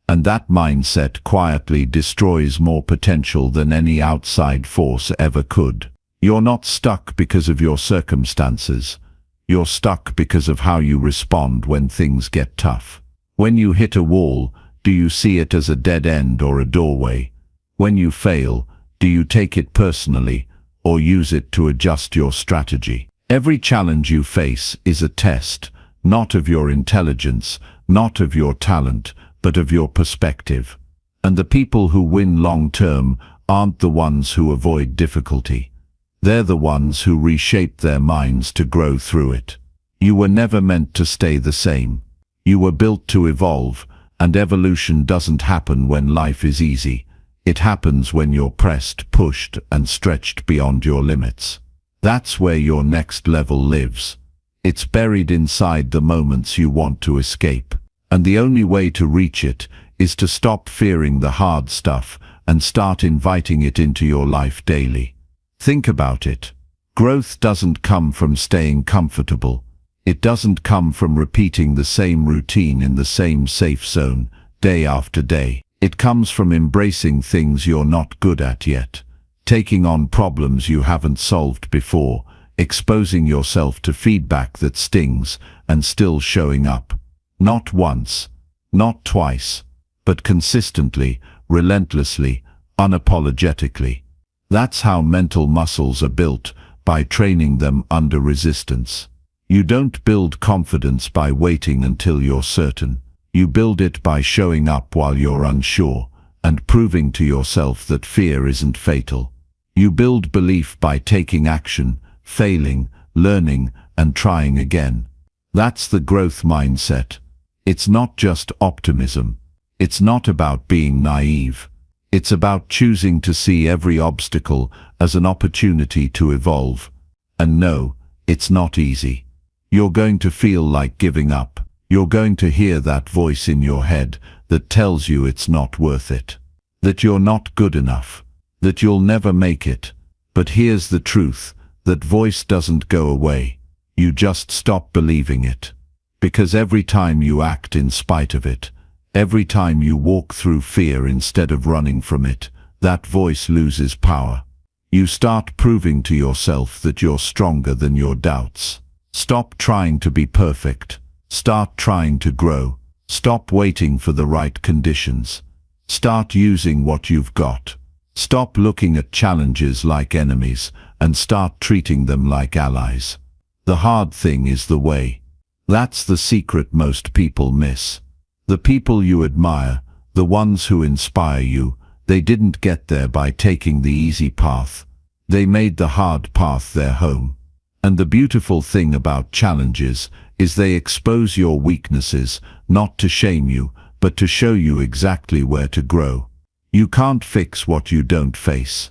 And that mindset quietly destroys more potential than any outside force ever could. You're not stuck because of your circumstances. You're stuck because of how you respond when things get tough. When you hit a wall, do you see it as a dead end or a doorway? When you fail, do you take it personally or use it to adjust your strategy? Every challenge you face is a test, not of your intelligence, not of your talent, but of your perspective. And the people who win long-term aren't the ones who avoid difficulty. They're the ones who reshape their minds to grow through it. You were never meant to stay the same. You were built to evolve, and evolution doesn't happen when life is easy. It happens when you're pressed, pushed, and stretched beyond your limits. That's where your next level lives. It's buried inside the moments you want to escape. And the only way to reach it is to stop fearing the hard stuff and start inviting it into your life daily. Think about it. Growth doesn't come from staying comfortable. It doesn't come from repeating the same routine in the same safe zone, day after day. It comes from embracing things you're not good at yet, taking on problems you haven't solved before, exposing yourself to feedback that stings, and still showing up. Not once, not twice, but consistently, relentlessly, unapologetically. That's how mental muscles are built, by training them under resistance. You don't build confidence by waiting until you're certain. You build it by showing up while you're unsure, and proving to yourself that fear isn't fatal. You build belief by taking action, failing, learning, and trying again. That's the growth mindset. It's not just optimism. It's not about being naive. It's about choosing to see every obstacle as an opportunity to evolve. And no, it's not easy. You're going to feel like giving up. You're going to hear that voice in your head that tells you it's not worth it, that you're not good enough, that you'll never make it. But here's the truth, that voice doesn't go away. You just stop believing it. Because every time you act in spite of it, every time you walk through fear instead of running from it, that voice loses power. You start proving to yourself that you're stronger than your doubts. Stop trying to be perfect. Start trying to grow. Stop waiting for the right conditions. Start using what you've got. Stop looking at challenges like enemies and start treating them like allies. The hard thing is the way. That's the secret most people miss. The people you admire, the ones who inspire you, they didn't get there by taking the easy path. They made the hard path their home. And the beautiful thing about challenges is they expose your weaknesses, not to shame you, but to show you exactly where to grow. You can't fix what you don't face.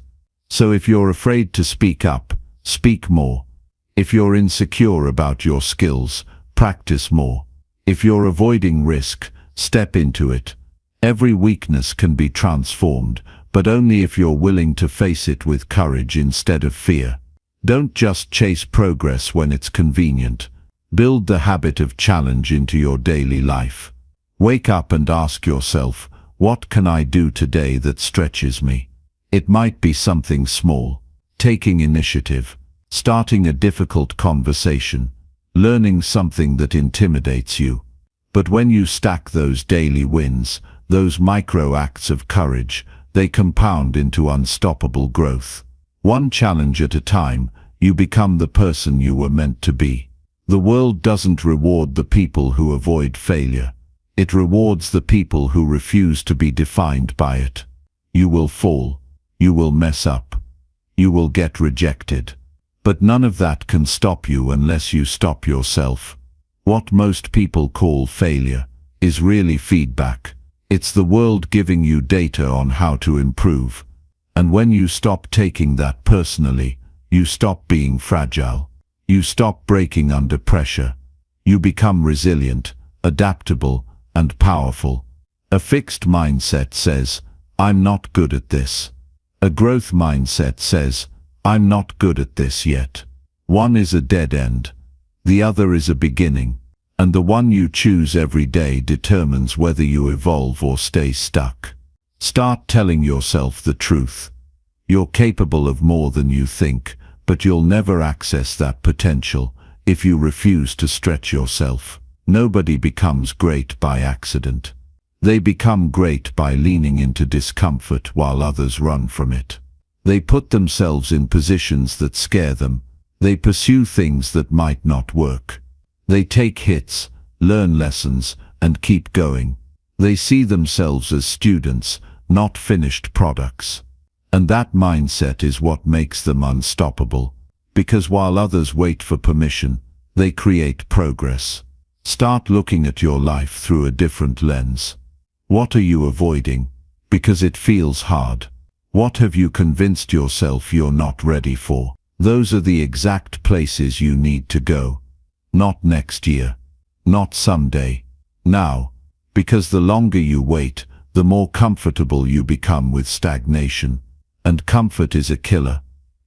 So if you're afraid to speak up, speak more. If you're insecure about your skills, practice more. If you're avoiding risk, step into it. Every weakness can be transformed, but only if you're willing to face it with courage instead of fear. Don't just chase progress when it's convenient. Build the habit of challenge into your daily life. Wake up and ask yourself, what can I do today that stretches me? It might be something small. Taking initiative, starting a difficult conversation, learning something that intimidates you. But when you stack those daily wins, those micro acts of courage, they compound into unstoppable growth. One challenge at a time, you become the person you were meant to be. The world doesn't reward the people who avoid failure. It rewards the people who refuse to be defined by it. You will fall. You will mess up. You will get rejected. But none of that can stop you unless you stop yourself. What most people call failure is really feedback. It's the world giving you data on how to improve. And when you stop taking that personally, you stop being fragile. You stop breaking under pressure. You become resilient, adaptable, and powerful. A fixed mindset says, I'm not good at this. A growth mindset says, I'm not good at this yet. One is a dead end. The other is a beginning. And the one you choose every day determines whether you evolve or stay stuck. Start telling yourself the truth. You're capable of more than you think, but you'll never access that potential if you refuse to stretch yourself. Nobody becomes great by accident. They become great by leaning into discomfort while others run from it. They put themselves in positions that scare them. They pursue things that might not work. They take hits, learn lessons, and keep going. They see themselves as students, not finished products. And that mindset is what makes them unstoppable. Because while others wait for permission, they create progress. Start looking at your life through a different lens. What are you avoiding? Because it feels hard. What have you convinced yourself you're not ready for? Those are the exact places you need to go. Not next year. Not someday. Now. Because the longer you wait, the more comfortable you become with stagnation. And comfort is a killer.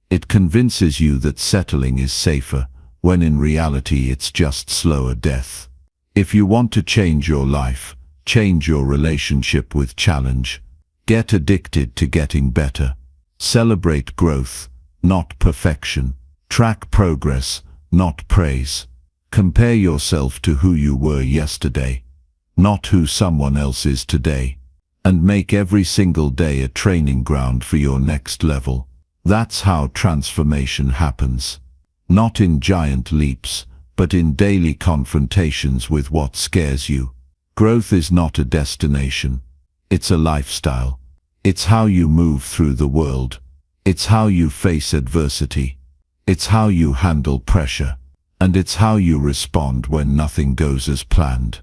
It convinces you that settling is safer, when in reality it's just slower death. If you want to change your life, change your relationship with challenge. Get addicted to getting better. Celebrate growth, not perfection. Track progress, not praise. Compare yourself to who you were yesterday, not who someone else is today. And make every single day a training ground for your next level. That's how transformation happens. Not in giant leaps, but in daily confrontations with what scares you. Growth is not a destination. It's a lifestyle. It's how you move through the world. It's how you face adversity. It's how you handle pressure. And it's how you respond when nothing goes as planned.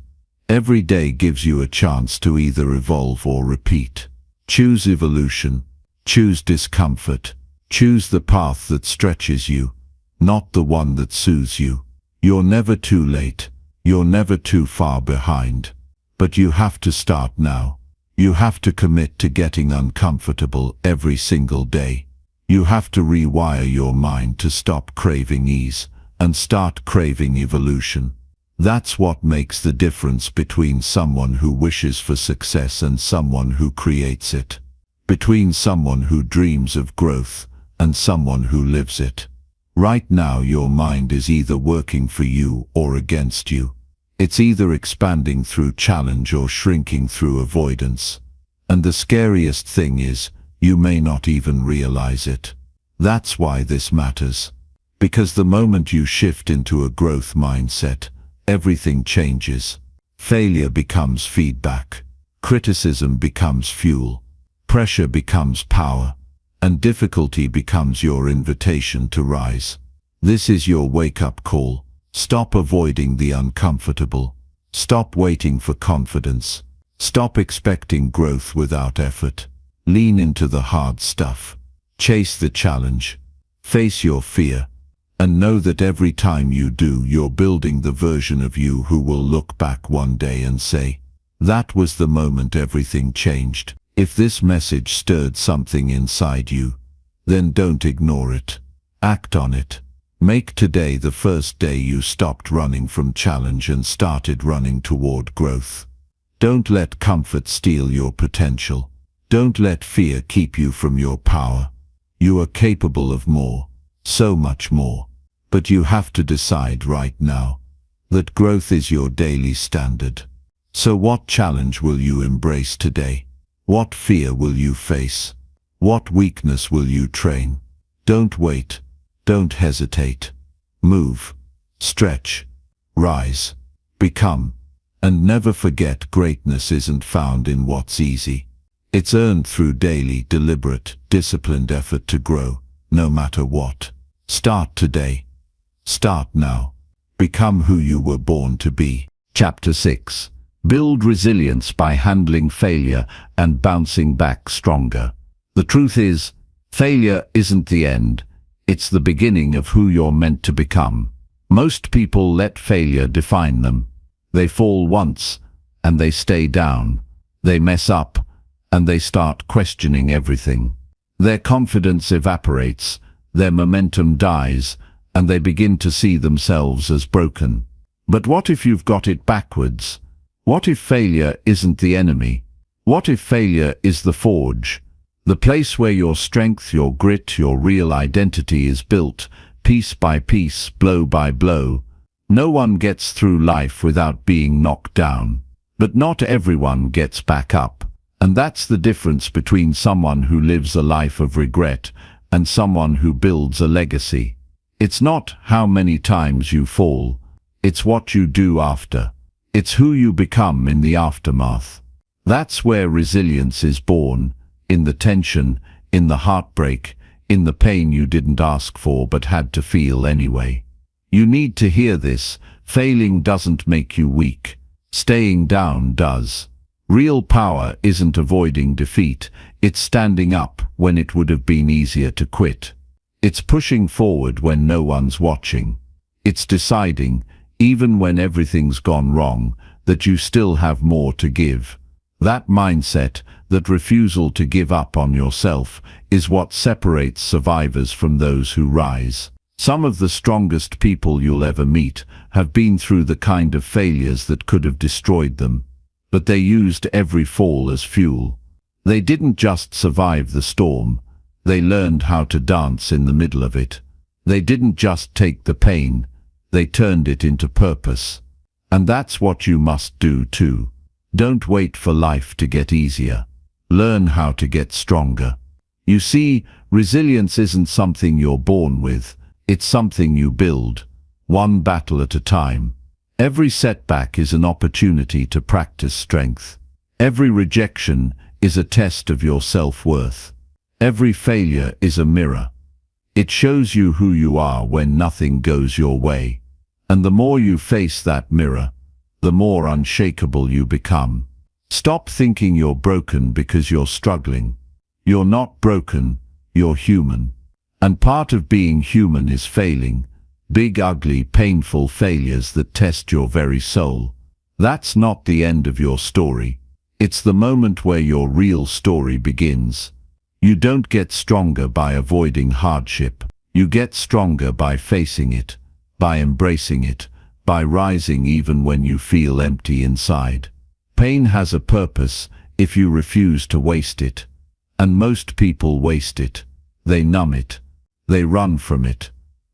Every day gives you a chance to either evolve or repeat. Choose evolution. Choose discomfort. Choose the path that stretches you, not the one that soothes you. You're never too late. You're never too far behind. But you have to start now. You have to commit to getting uncomfortable every single day. You have to rewire your mind to stop craving ease and start craving evolution. That's what makes the difference between someone who wishes for success and someone who creates it. Between someone who dreams of growth and someone who lives it. Right now your mind is either working for you or against you. It's either expanding through challenge or shrinking through avoidance. And the scariest thing is, you may not even realize it. That's why this matters. Because the moment you shift into a growth mindset, everything changes. Failure becomes feedback. Criticism becomes fuel. Pressure becomes power. And difficulty becomes your invitation to rise. This is your wake-up call. Stop avoiding the uncomfortable. Stop waiting for confidence. Stop expecting growth without effort. Lean into the hard stuff. Chase the challenge. Face your fear. And know that every time you do, you're building the version of you who will look back one day and say, that was the moment everything changed. If this message stirred something inside you, then don't ignore it. Act on it. Make today the first day you stopped running from challenge and started running toward growth. Don't let comfort steal your potential. Don't let fear keep you from your power. You are capable of more, so much more. But you have to decide right now that growth is your daily standard. So what challenge will you embrace today? What fear will you face? What weakness will you train? Don't wait. Don't hesitate. Move, stretch, rise, become, and never forget greatness isn't found in what's easy. It's earned through daily, deliberate, disciplined effort to grow, no matter what. Start today. Start now. Become who you were born to be. Chapter 6. Build resilience by handling failure and bouncing back stronger. The truth is, failure isn't the end. It's the beginning of who you're meant to become. Most people let failure define them. They fall once, and they stay down. They mess up, and they start questioning everything. Their confidence evaporates, their momentum dies, and they begin to see themselves as broken. But what if you've got it backwards? What if failure isn't the enemy? What if failure is the forge? The place where your strength, your grit, your real identity is built, piece by piece, blow by blow. No one gets through life without being knocked down. But not everyone gets back up. And that's the difference between someone who lives a life of regret and someone who builds a legacy. It's not how many times you fall. It's what you do after. It's who you become in the aftermath. That's where resilience is born. In the tension, in the heartbreak, in the pain you didn't ask for but had to feel anyway. You need to hear this. Failing doesn't make you weak. Staying down does. Real power isn't avoiding defeat. It's standing up when it would have been easier to quit. It's pushing forward when no one's watching. It's deciding, even when everything's gone wrong, that you still have more to give. That mindset, that refusal to give up on yourself, is what separates survivors from those who rise. Some of the strongest people you'll ever meet have been through the kind of failures that could have destroyed them. But they used every fall as fuel. They didn't just survive the storm. They learned how to dance in the middle of it. They didn't just take the pain. They turned it into purpose. And that's what you must do too. Don't wait for life to get easier. Learn how to get stronger. You see, resilience isn't something you're born with. It's something you build, one battle at a time. Every setback is an opportunity to practice strength. Every rejection is a test of your self-worth. Every failure is a mirror. It shows you who you are when nothing goes your way. And the more you face that mirror, the more unshakable you become. Stop thinking you're broken because you're struggling. You're not broken, you're human. And part of being human is failing. Big, ugly, painful failures that test your very soul. That's not the end of your story. It's the moment where your real story begins. You don't get stronger by avoiding hardship. You get stronger by facing it, by embracing it, by rising even when you feel empty inside. Pain has a purpose if you refuse to waste it. And most people waste it. They numb it. They run from it.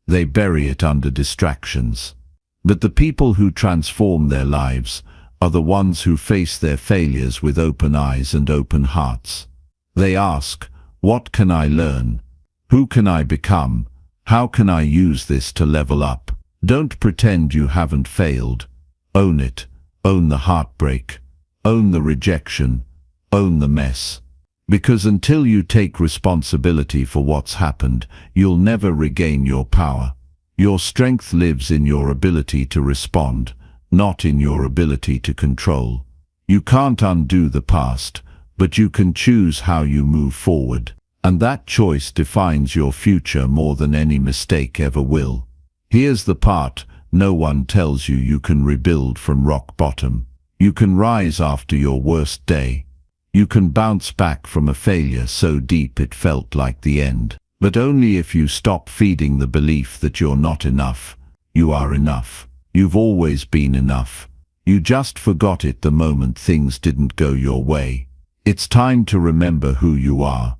They bury it under distractions. But the people who transform their lives are the ones who face their failures with open eyes and open hearts. They ask, what can I learn? Who can I become? How can I use this to level up? Don't pretend you haven't failed. Own it. Own the heartbreak. Own the rejection. Own the mess. Because until you take responsibility for what's happened, you'll never regain your power. Your strength lives in your ability to respond, not in your ability to control. You can't undo the past, but you can choose how you move forward. And that choice defines your future more than any mistake ever will. Here's the part no one tells you: you can rebuild from rock bottom. You can rise after your worst day. You can bounce back from a failure so deep it felt like the end. But only if you stop feeding the belief that you're not enough. You are enough. You've always been enough. You just forgot it the moment things didn't go your way. It's time to remember who you are.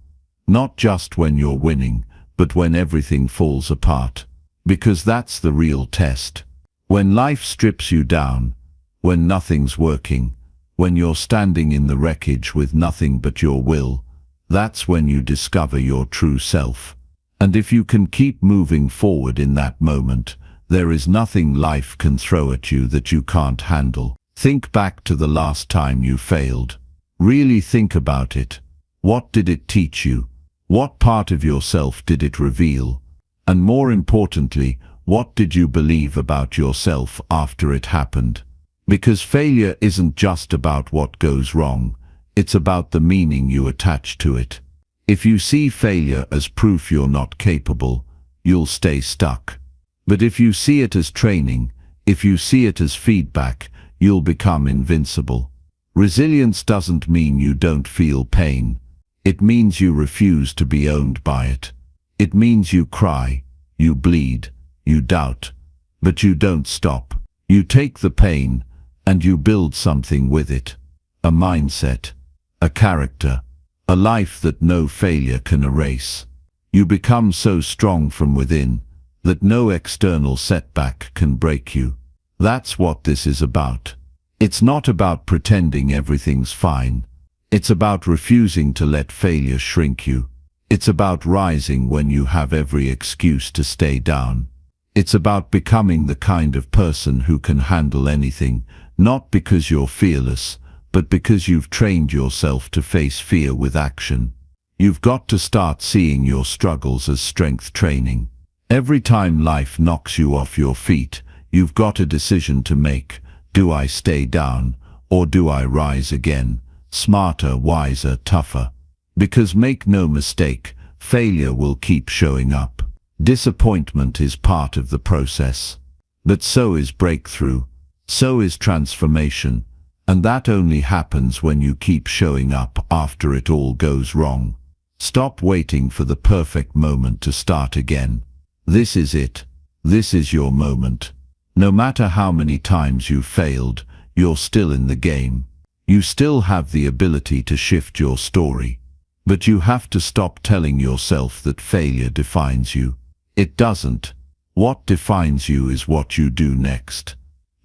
Not just when you're winning, but when everything falls apart. Because that's the real test. When life strips you down, when nothing's working, when you're standing in the wreckage with nothing but your will, that's when you discover your true self. And if you can keep moving forward in that moment, there is nothing life can throw at you that you can't handle. Think back to the last time you failed. Really think about it. What did it teach you? What part of yourself did it reveal? And more importantly, what did you believe about yourself after it happened? Because failure isn't just about what goes wrong. It's about the meaning you attach to it. If you see failure as proof you're not capable, you'll stay stuck. But if you see it as training, if you see it as feedback, you'll become invincible. Resilience doesn't mean you don't feel pain. It means you refuse to be owned by it. It means you cry, you bleed, you doubt, but you don't stop. You take the pain, and you build something with it. A mindset, a character, a life that no failure can erase. You become so strong from within that no external setback can break you. That's what this is about. It's not about pretending everything's fine. It's about refusing to let failure shrink you. It's about rising when you have every excuse to stay down. It's about becoming the kind of person who can handle anything, not because you're fearless, but because you've trained yourself to face fear with action. You've got to start seeing your struggles as strength training. Every time life knocks you off your feet, you've got a decision to make. Do I stay down, or do I rise again? Smarter, wiser, tougher. Because make no mistake, failure will keep showing up. Disappointment is part of the process. But so is breakthrough. So is transformation. And that only happens when you keep showing up after it all goes wrong. Stop waiting for the perfect moment to start again. This is it. This is your moment. No matter how many times you've failed, you're still in the game. You still have the ability to shift your story. But you have to stop telling yourself that failure defines you. It doesn't. What defines you is what you do next.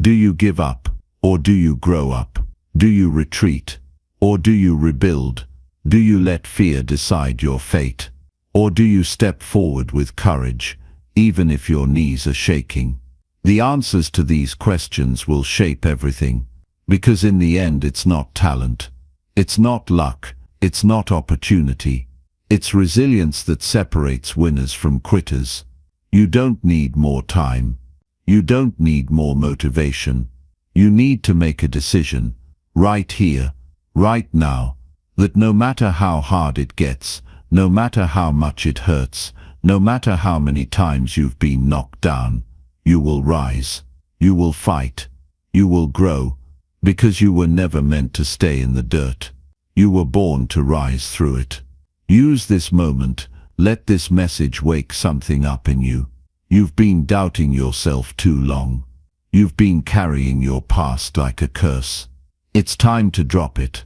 Do you give up, or do you grow up? Do you retreat, or do you rebuild? Do you let fear decide your fate, or do you step forward with courage, even if your knees are shaking? The answers to these questions will shape everything, because in the end it's not talent, it's not luck, it's not opportunity, it's resilience that separates winners from quitters. You don't need more time. You don't need more motivation. You need to make a decision, right here, right now, that no matter how hard it gets, no matter how much it hurts, no matter how many times you've been knocked down, you will rise, you will fight, you will grow, because you were never meant to stay in the dirt. You were born to rise through it. Use this moment, let this message wake something up in you. You've been doubting yourself too long. You've been carrying your past like a curse. It's time to drop it.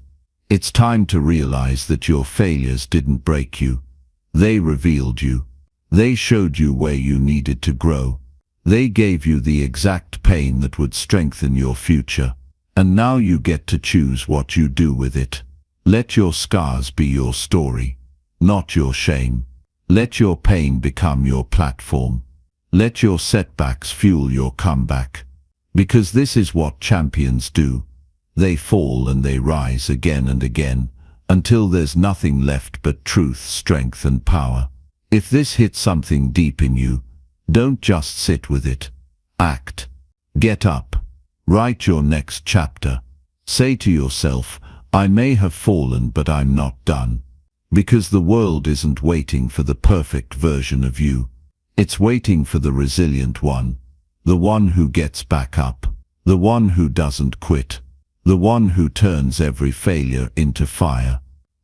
It's time to realize that your failures didn't break you. They revealed you. They showed you where you needed to grow. They gave you the exact pain that would strengthen your future. And now you get to choose what you do with it. Let your scars be your story, not your shame. Let your pain become your platform. Let your setbacks fuel your comeback. Because this is what champions do. They fall and they rise again and again, until there's nothing left but truth, strength and power. If this hits something deep in you, don't just sit with it. Act. Get up. Write your next chapter. Say to yourself, I may have fallen, but I'm not done. Because the world isn't waiting for the perfect version of you. It's waiting for the resilient one. The one who gets back up. The one who doesn't quit. the one who turns every failure into fire.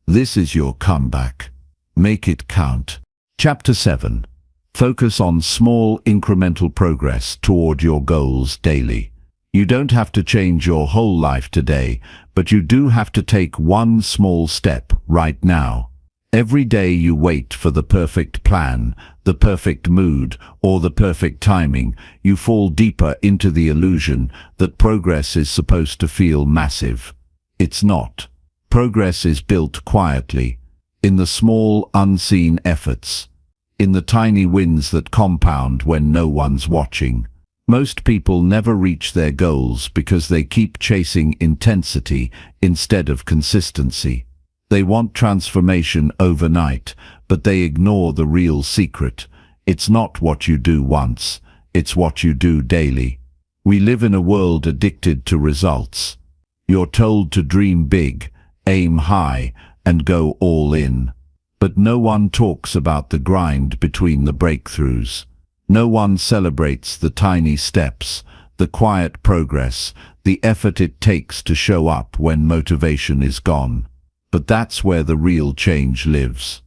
This is your comeback. Make it count. Chapter 7. Focus on small incremental progress toward your goals daily. You don't have to change your whole life today, but you do have to take one small step right now. Every day you wait for the perfect plan, the perfect mood, or the perfect timing, you fall deeper into the illusion that progress is supposed to feel massive. It's not. Progress is built quietly, in the small, unseen efforts, in the tiny wins that compound when no one's watching. Most people never reach their goals because they keep chasing intensity instead of consistency. They want transformation overnight, but they ignore the real secret. It's not what you do once, it's what you do daily. We live in a world addicted to results. You're told to dream big, aim high, and go all in. But no one talks about the grind between the breakthroughs. No one celebrates the tiny steps, the quiet progress, the effort it takes to show up when motivation is gone. But that's where the real change lives.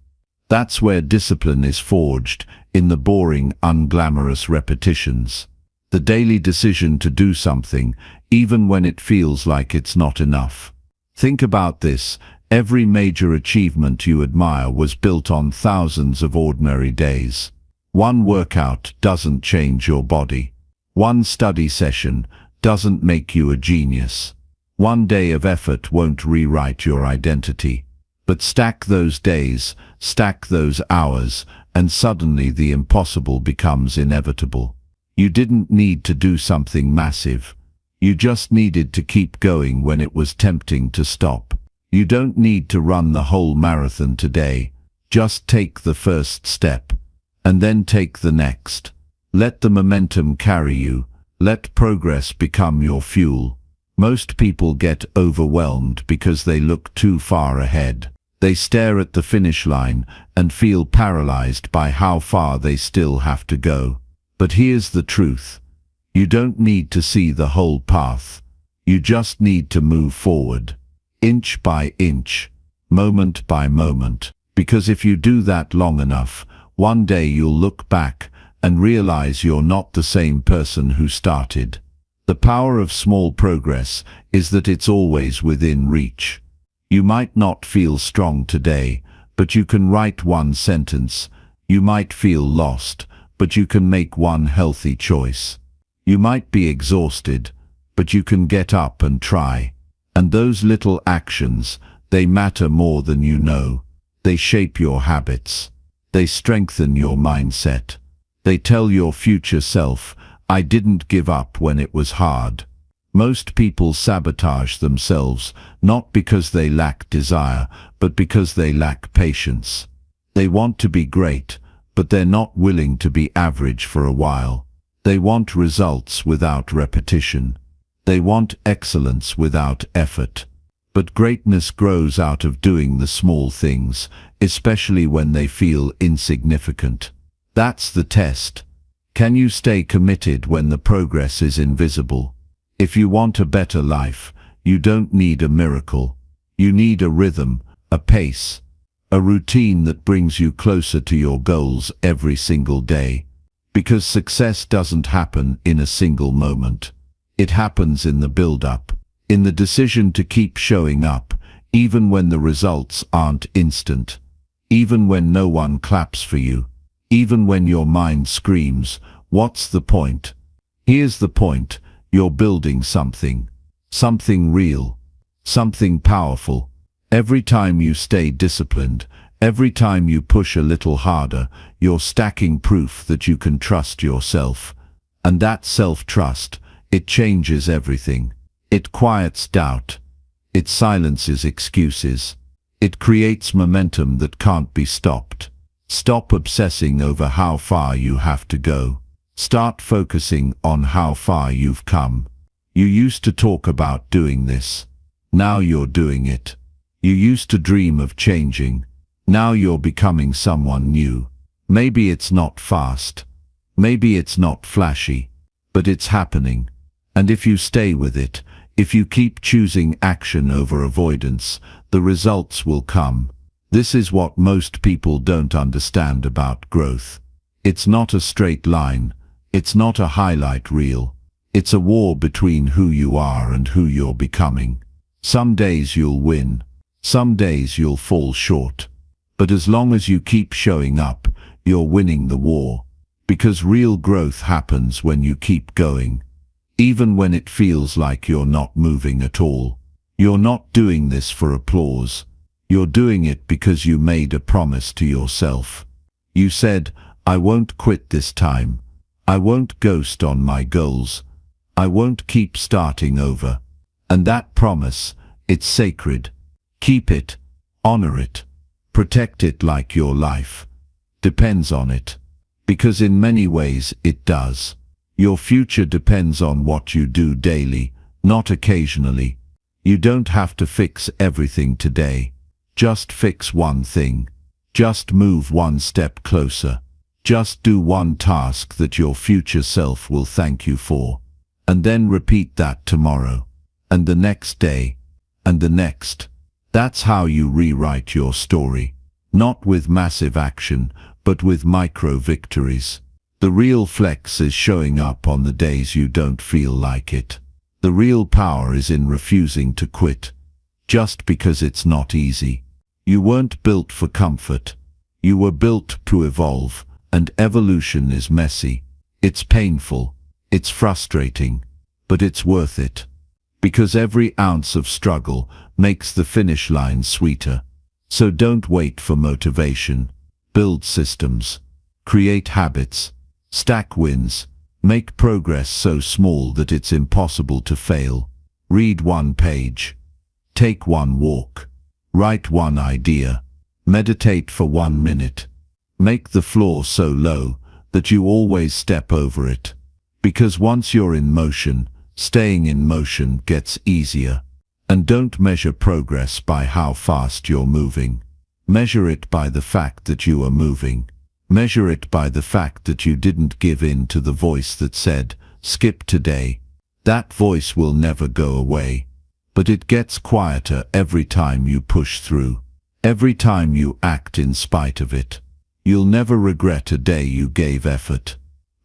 That's where discipline is forged, in the boring, unglamorous repetitions. The daily decision to do something, even when it feels like it's not enough. Think about this. Every major achievement you admire was built on thousands of ordinary days. One workout doesn't change your body. One study session doesn't make you a genius. One day of effort won't rewrite your identity. But stack those days, stack those hours, and suddenly the impossible becomes inevitable. You didn't need to do something massive. You just needed to keep going when it was tempting to stop. You don't need to run the whole marathon today. Just take the first step, and then take the next. Let the momentum carry you. Let progress become your fuel. Most people get overwhelmed because they look too far ahead. They stare at the finish line and feel paralyzed by how far they still have to go. But here's the truth. You don't need to see the whole path. You just need to move forward, inch by inch, moment by moment. Because if you do that long enough, one day you'll look back and realize you're not the same person who started. The power of small progress is that it's always within reach. You might not feel strong today, but you can write one sentence. You might feel lost, but you can make one healthy choice. You might be exhausted, but you can get up and try. And those little actions, they matter more than you know. They shape your habits. They strengthen your mindset. They tell your future self, I didn't give up when it was hard. Most people sabotage themselves, not because they lack desire, but because they lack patience. They want to be great, but they're not willing to be average for a while. They want results without repetition. They want excellence without effort. But greatness grows out of doing the small things, especially when they feel insignificant. That's the test. Can you stay committed when the progress is invisible? If you want a better life, you don't need a miracle. You need a rhythm, a pace, a routine that brings you closer to your goals every single day. Because success doesn't happen in a single moment. It happens in the build-up, in the decision to keep showing up, even when the results aren't instant, even when no one claps for you, even when your mind screams, what's the point? Here's the point. You're building something. Something real. Something powerful. Every time you stay disciplined, every time you push a little harder, you're stacking proof that you can trust yourself. And that self-trust, it changes everything. It quiets doubt. It silences excuses. It creates momentum that can't be stopped. Stop obsessing over how far you have to go. Start focusing on how far you've come. You used to talk about doing this. Now you're doing it. You used to dream of changing. Now you're becoming someone new. Maybe it's not fast. Maybe it's not flashy. But it's happening. And if you stay with it, If you keep choosing action over avoidance, the results will come. This is what most people don't understand about growth. It's not a straight line. It's not a highlight reel. It's a war between who you are and who you're becoming. Some days you'll win. Some days you'll fall short. But as long as you keep showing up, you're winning the war. Because real growth happens when you keep going. Even when it feels like you're not moving at all. You're not doing this for applause. You're doing it because you made a promise to yourself. You said, I won't quit this time. I won't ghost on my goals. I won't keep starting over. And that promise, it's sacred. Keep it. Honor it. Protect it like your life depends on it. Because in many ways it does. Your future depends on what you do daily, not occasionally. You don't have to fix everything today. Just fix one thing. Just move one step closer. Just do one task that your future self will thank you for. And then repeat that tomorrow. And the next day. And the next. That's how you rewrite your story. Not with massive action, but with micro victories. The real flex is showing up on the days you don't feel like it. The real power is in refusing to quit. Just because it's not easy. You weren't built for comfort. You were built to evolve, and evolution is messy. It's painful. It's frustrating. But it's worth it. Because every ounce of struggle makes the finish line sweeter. So don't wait for motivation. Build systems. Create habits. Stack wins. Make progress so small that it's impossible to fail. Read one page. Take one walk. Write one idea. Meditate for 1 minute. Make the floor so low that you always step over it. Because once you're in motion, staying in motion gets easier. And don't measure progress by how fast you're moving. Measure it by the fact that you are moving. Measure it by the fact that you didn't give in to the voice that said, skip today. That voice will never go away. But it gets quieter every time you push through. Every time you act in spite of it. You'll never regret a day you gave effort.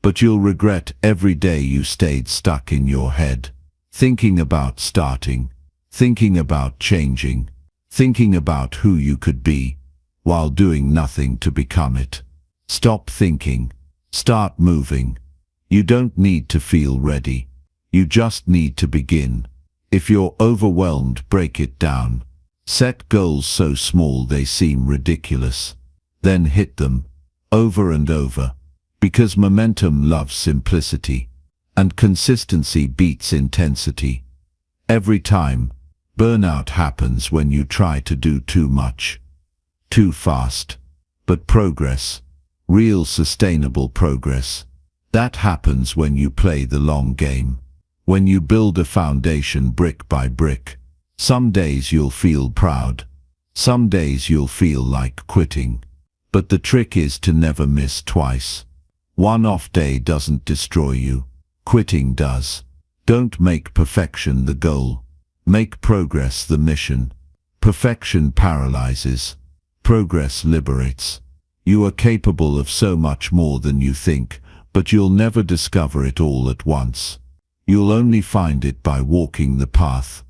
But you'll regret every day you stayed stuck in your head. Thinking about starting. Thinking about changing. Thinking about who you could be, while doing nothing to become it. Stop thinking. Start moving. You don't need to feel ready. You just need to begin. If you're overwhelmed, break it down. Set goals so small they seem ridiculous. Then hit them, over and over. Because momentum loves simplicity. And consistency beats intensity. Every time. Burnout happens when you try to do too much. Too fast. But progress. Real sustainable progress. That happens when you play the long game. When you build a foundation brick by brick. Some days you'll feel proud. Some days you'll feel like quitting. But the trick is to never miss twice. One off day doesn't destroy you. Quitting does. Don't make perfection the goal. Make progress the mission. Perfection paralyzes. Progress liberates. You are capable of so much more than you think, but you'll never discover it all at once. You'll only find it by walking the path.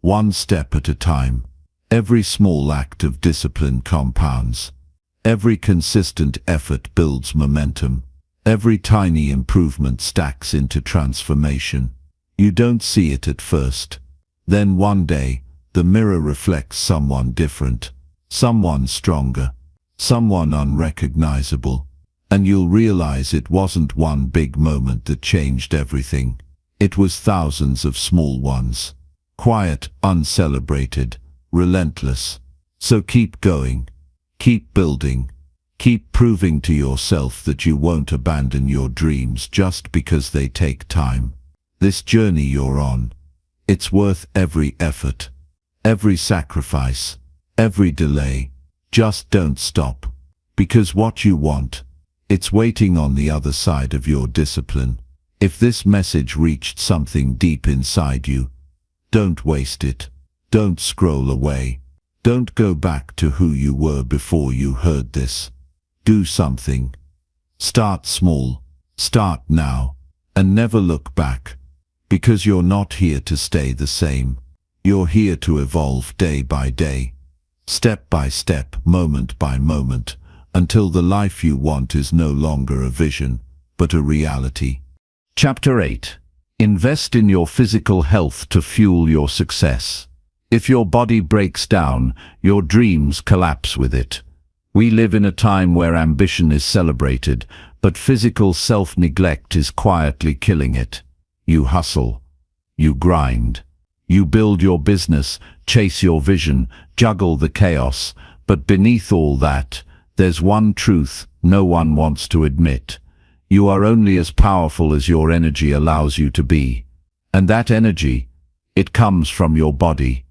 One step at a time. Every small act of discipline compounds. Every consistent effort builds momentum. Every tiny improvement stacks into transformation. You don't see it at first. Then one day, the mirror reflects someone different, someone stronger, someone unrecognizable, and you'll realize it wasn't one big moment that changed everything. It was thousands of small ones, quiet, uncelebrated, relentless. So keep going, keep building, keep proving to yourself that you won't abandon your dreams just because they take time. This journey you're on, it's worth every effort, every sacrifice, every delay. Just don't stop. Because what you want, it's waiting on the other side of your discipline. If this message reached something deep inside you, Don't waste it. Don't scroll away. Don't go back to who you were before you heard this. Do something. Start small. Start now. And never look back. Because you're not here to stay the same. You're here to evolve day by day. Step by step, moment by moment, until the life you want is no longer a vision, but a reality. Chapter 8. Invest in your physical health to fuel your success. If your body breaks down, your dreams collapse with it. We live in a time where ambition is celebrated, but physical self-neglect is quietly killing it. You hustle. You grind. You build your business, chase your vision, juggle the chaos, but beneath all that, there's one truth no one wants to admit. You are only as powerful as your energy allows you to be. And that energy, it comes from your body.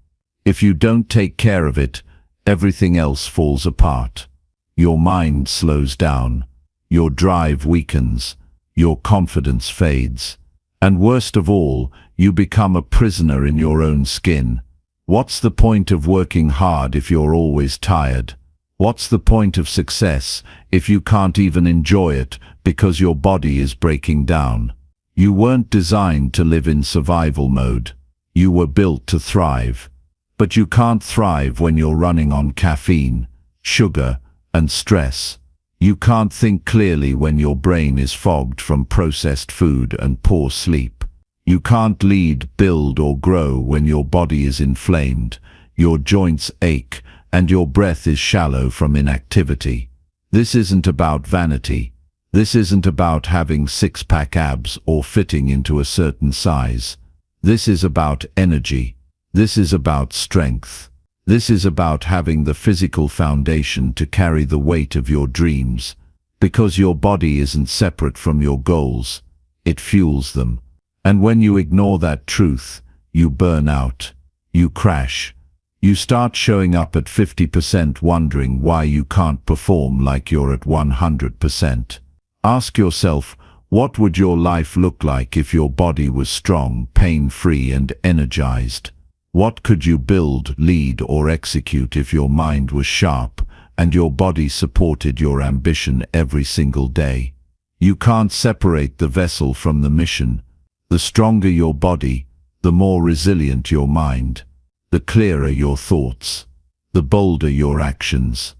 If you don't take care of it, everything else falls apart. Your mind slows down. Your drive weakens. Your confidence fades. And worst of all, you become a prisoner in your own skin. What's the point of working hard if you're always tired? What's the point of success if you can't even enjoy it because your body is breaking down? You weren't designed to live in survival mode. You were built to thrive. But you can't thrive when you're running on caffeine, sugar, and stress. You can't think clearly when your brain is fogged from processed food and poor sleep. You can't lead, build, or grow when your body is inflamed, your joints ache, and your breath is shallow from inactivity. This isn't about vanity. This isn't about having six-pack abs or fitting into a certain size. This is about energy. This is about strength. This is about having the physical foundation to carry the weight of your dreams. Because your body isn't separate from your goals. It fuels them. And when you ignore that truth, you burn out. You crash. You start showing up at 50% wondering why you can't perform like you're at 100%. Ask yourself, what would your life look like if your body was strong, pain-free, and energized? What could you build, lead, or execute if your mind was sharp and your body supported your ambition every single day? You can't separate the vessel from the mission. The stronger your body, the more resilient your mind, the clearer your thoughts, the bolder your actions.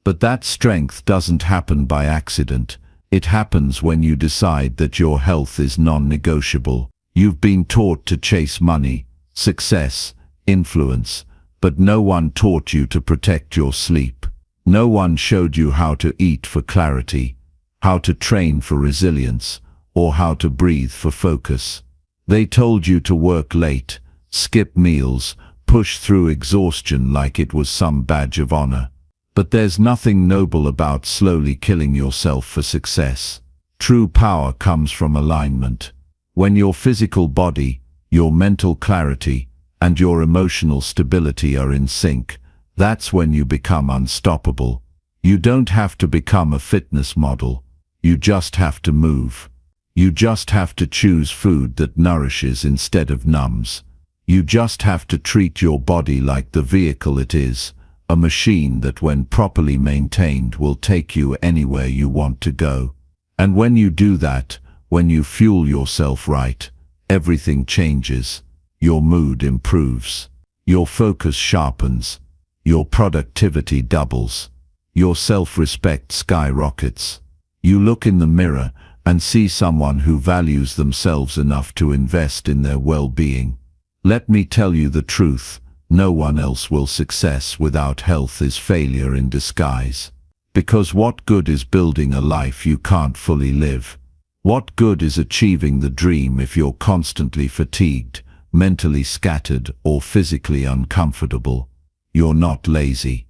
But that strength doesn't happen by accident. It happens when you decide that your health is non-negotiable. You've been taught to chase money, success, influence, but no one taught you to protect your sleep. No one showed you how to eat for clarity, how to train for resilience, or how to breathe for focus. They told you to work late, skip meals, push through exhaustion like it was some badge of honor. But there's nothing noble about slowly killing yourself for success. True power comes from alignment. When your physical body, your mental clarity, and your emotional stability are in sync, that's when you become unstoppable. You don't have to become a fitness model. You just have to move. You just have to choose food that nourishes instead of numbs. You just have to treat your body like the vehicle it is, a machine that when properly maintained will take you anywhere you want to go. And when you do that, when you fuel yourself right, everything changes. Your mood improves. Your focus sharpens. Your productivity doubles. Your self-respect skyrockets. You look in the mirror and see someone who values themselves enough to invest in their well-being. Let me tell you the truth, no one else will success without health is failure in disguise. Because what good is building a life you can't fully live? What good is achieving the dream if you're constantly fatigued, mentally scattered, or physically uncomfortable? You're not lazy.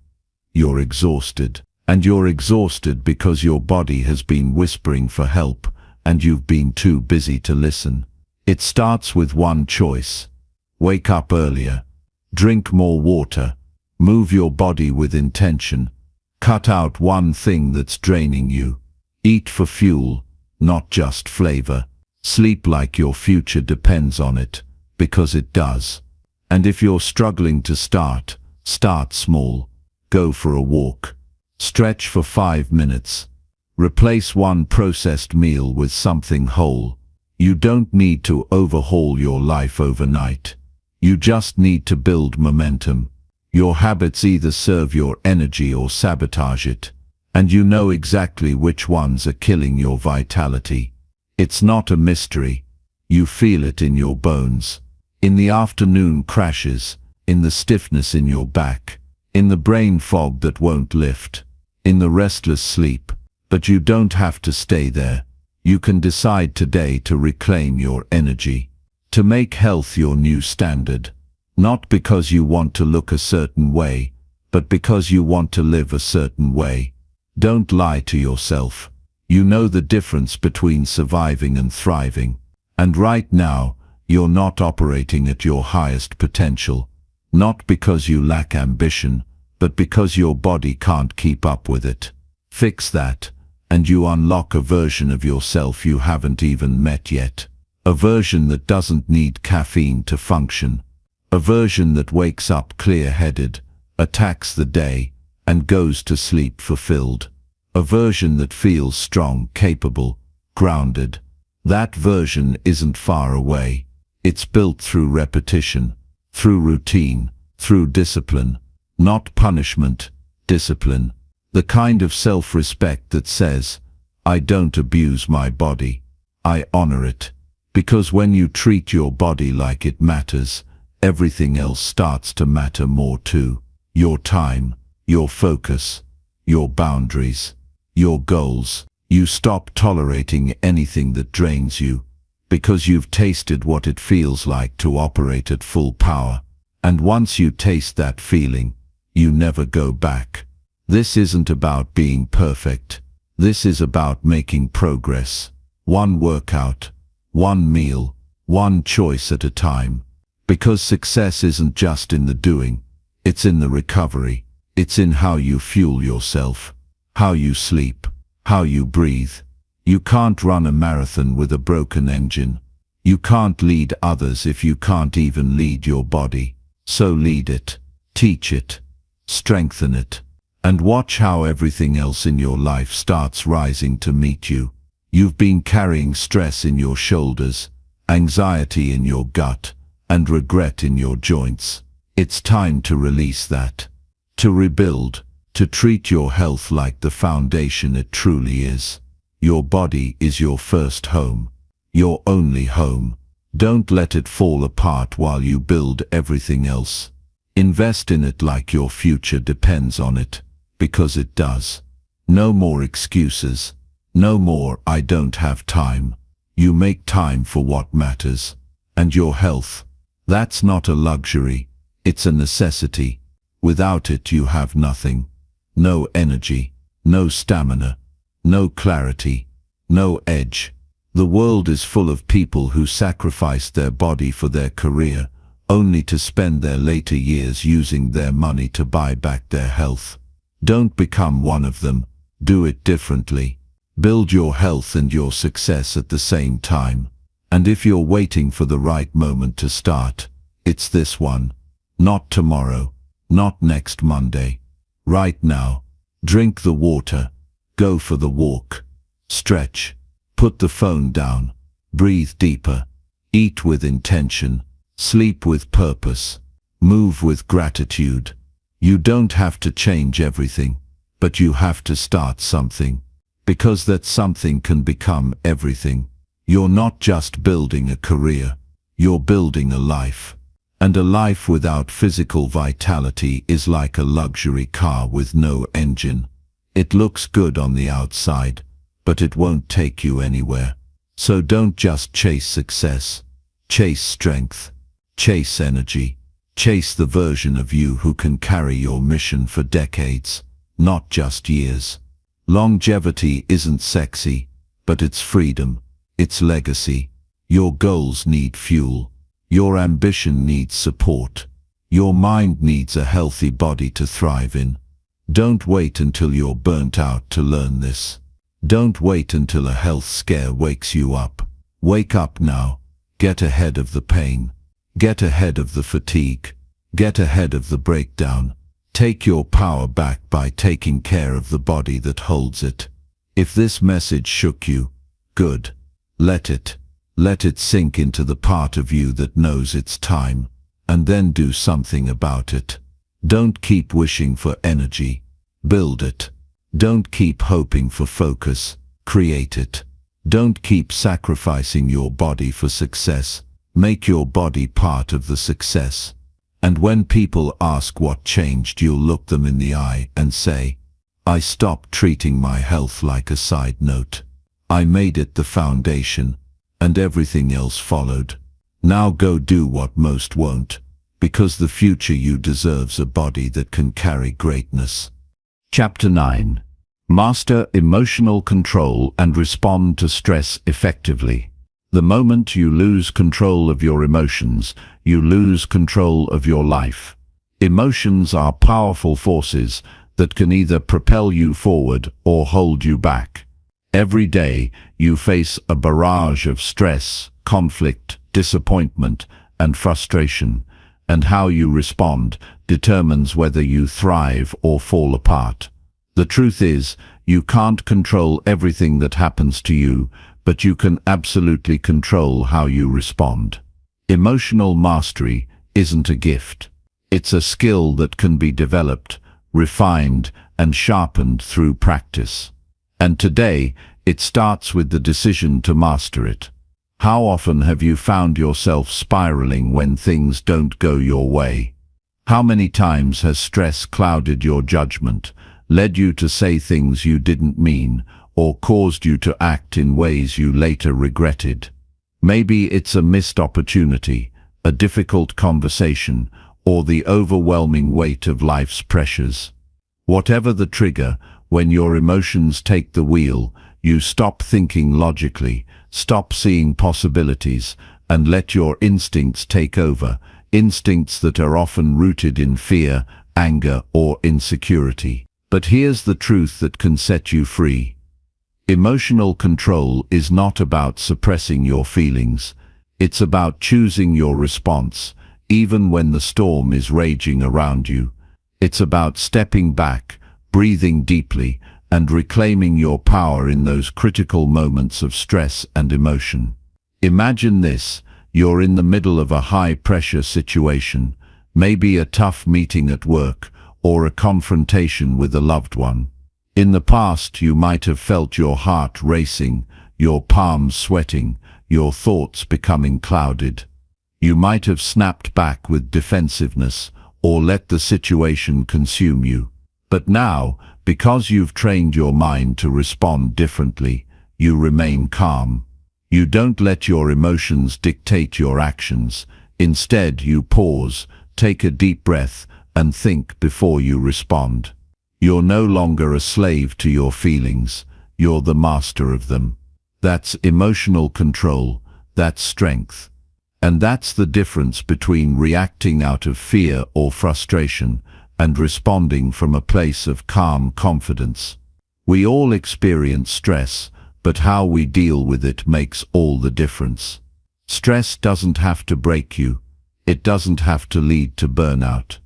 You're exhausted. And you're exhausted because your body has been whispering for help, and you've been too busy to listen. It starts with one choice. Wake up earlier. Drink more water. Move your body with intention. Cut out one thing that's draining you. Eat for fuel, not just flavor. Sleep like your future depends on it, because it does. And if you're struggling to start small. Go for a walk. Stretch for 5 minutes. Replace one processed meal with something whole. You don't need to overhaul your life overnight. You just need to build momentum. Your habits either serve your energy or sabotage it, and you know exactly which ones are killing your vitality. It's not a mystery. You feel it in your bones, in the afternoon crashes, in the stiffness in your back, in the brain fog that won't lift, in the restless sleep. But you don't have to stay there. You can decide today to reclaim your energy, to make health your new standard, not because you want to look a certain way, but because you want to live a certain way. Don't lie to yourself. You know the difference between surviving and thriving. And right now, you're not operating at your highest potential, not because you lack ambition, but because your body can't keep up with it. Fix that, and you unlock a version of yourself you haven't even met yet. A version that doesn't need caffeine to function. A version that wakes up clear-headed, attacks the day, and goes to sleep fulfilled. A version that feels strong, capable, grounded. That version isn't far away. It's built through repetition, through routine, through discipline. Not punishment, discipline. The kind of self-respect that says, I don't abuse my body, I honor it. Because when you treat your body like it matters, everything else starts to matter more too. Your time, your focus, your boundaries, your goals. You stop tolerating anything that drains you, because you've tasted what it feels like to operate at full power. And once you taste that feeling, you never go back. This isn't about being perfect. This is about making progress. One workout, one meal, one choice at a time. Because success isn't just in the doing, it's in the recovery. It's in how you fuel yourself, how you sleep, how you breathe. You can't run a marathon with a broken engine. You can't lead others if you can't even lead your body. So lead it, teach it, strengthen it, and watch how everything else in your life starts rising to meet you. You've been carrying stress in your shoulders, anxiety in your gut, and regret in your joints. It's time to release that, to rebuild, to treat your health like the foundation it truly is. Your body is your first home, your only home. Don't let it fall apart while you build everything else. Invest in it like your future depends on it, because it does. No more excuses. No more I don't have time. You make time for what matters. And your health. That's not a luxury. It's a necessity. Without it you have nothing. No energy, no stamina, no clarity, no edge. The world is full of people who sacrifice their body for their career, only to spend their later years using their money to buy back their health. Don't become one of them. Do it differently. Build your health and your success at the same time. And if you're waiting for the right moment to start, it's this one. Not tomorrow, not next Monday. Right now. Drink the water. Go for the walk. Stretch. Put the phone down. Breathe deeper. Eat with intention. Sleep with purpose. Move with gratitude. You don't have to change everything, but you have to start something. Because that something can become everything. You're not just building a career. You're building a life. And a life without physical vitality is like a luxury car with no engine. It looks good on the outside, but it won't take you anywhere. So don't just chase success. Chase strength. Chase energy. Chase the version of you who can carry your mission for decades, not just years. Longevity isn't sexy, but it's freedom. It's legacy. Your goals need fuel. Your ambition needs support. Your mind needs a healthy body to thrive in. Don't wait until you're burnt out to learn this. Don't wait until a health scare wakes you up. Wake up now. Get ahead of the pain. Get ahead of the fatigue. Get ahead of the breakdown. Take your power back by taking care of the body that holds it. If this message shook you, good. Let it. Let it sink into the part of you that knows it's time, and then do something about it. Don't keep wishing for energy. Build it. Don't keep hoping for focus. Create it. Don't keep sacrificing your body for success. Make your body part of the success. And when people ask what changed, you'll look them in the eye and say, I stopped treating my health like a side note. I made it the foundation, and everything else followed. Now go do what most won't, because the future you deserves a body that can carry greatness. Chapter 9. Master emotional control and respond to stress effectively. The moment you lose control of your emotions, you lose control of your life. Emotions are powerful forces that can either propel you forward or hold you back. Every day, you face a barrage of stress, conflict, disappointment, and frustration, and how you respond determines whether you thrive or fall apart. The truth is, you can't control everything that happens to you, but you can absolutely control how you respond. Emotional mastery isn't a gift. It's a skill that can be developed, refined, and sharpened through practice. And today, it starts with the decision to master it. How often have you found yourself spiraling when things don't go your way? How many times has stress clouded your judgment, led you to say things you didn't mean, or caused you to act in ways you later regretted? Maybe it's a missed opportunity, a difficult conversation, or the overwhelming weight of life's pressures. Whatever the trigger, when your emotions take the wheel, you stop thinking logically, stop seeing possibilities, and let your instincts take over, instincts that are often rooted in fear, anger, or insecurity. But here's the truth that can set you free. Emotional control is not about suppressing your feelings. It's about choosing your response, even when the storm is raging around you. It's about stepping back, breathing deeply, and reclaiming your power in those critical moments of stress and emotion. Imagine this: you're in the middle of a high-pressure situation, maybe a tough meeting at work, or a confrontation with a loved one. In the past, you might have felt your heart racing, your palms sweating, your thoughts becoming clouded. You might have snapped back with defensiveness, or let the situation consume you. But now, because you've trained your mind to respond differently, you remain calm. You don't let your emotions dictate your actions. Instead, you pause, take a deep breath, and think before you respond. You're no longer a slave to your feelings. You're the master of them. That's emotional control. That's strength. And that's the difference between reacting out of fear or frustration and responding from a place of calm confidence. We all experience stress, but how we deal with it makes all the difference. Stress doesn't have to break you. It doesn't have to lead to burnout.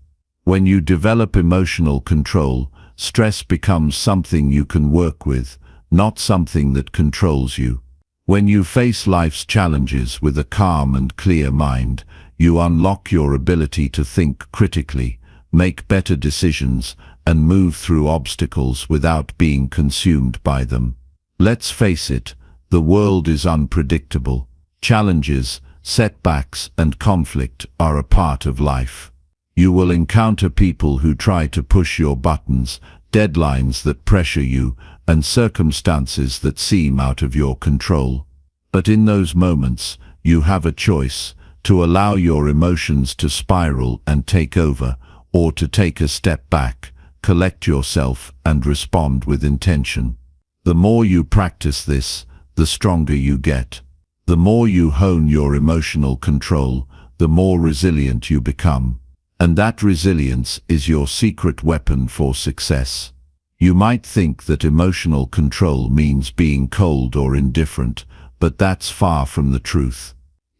When you develop emotional control, stress becomes something you can work with, not something that controls you. When you face life's challenges with a calm and clear mind, you unlock your ability to think critically, make better decisions, and move through obstacles without being consumed by them. Let's face it, the world is unpredictable. Challenges, setbacks, and conflict are a part of life. You will encounter people who try to push your buttons, deadlines that pressure you, and circumstances that seem out of your control. But in those moments, you have a choice: to allow your emotions to spiral and take over, or to take a step back, collect yourself, and respond with intention. The more you practice this, the stronger you get. The more you hone your emotional control, the more resilient you become. And that resilience is your secret weapon for success. You might think that emotional control means being cold or indifferent, but that's far from the truth.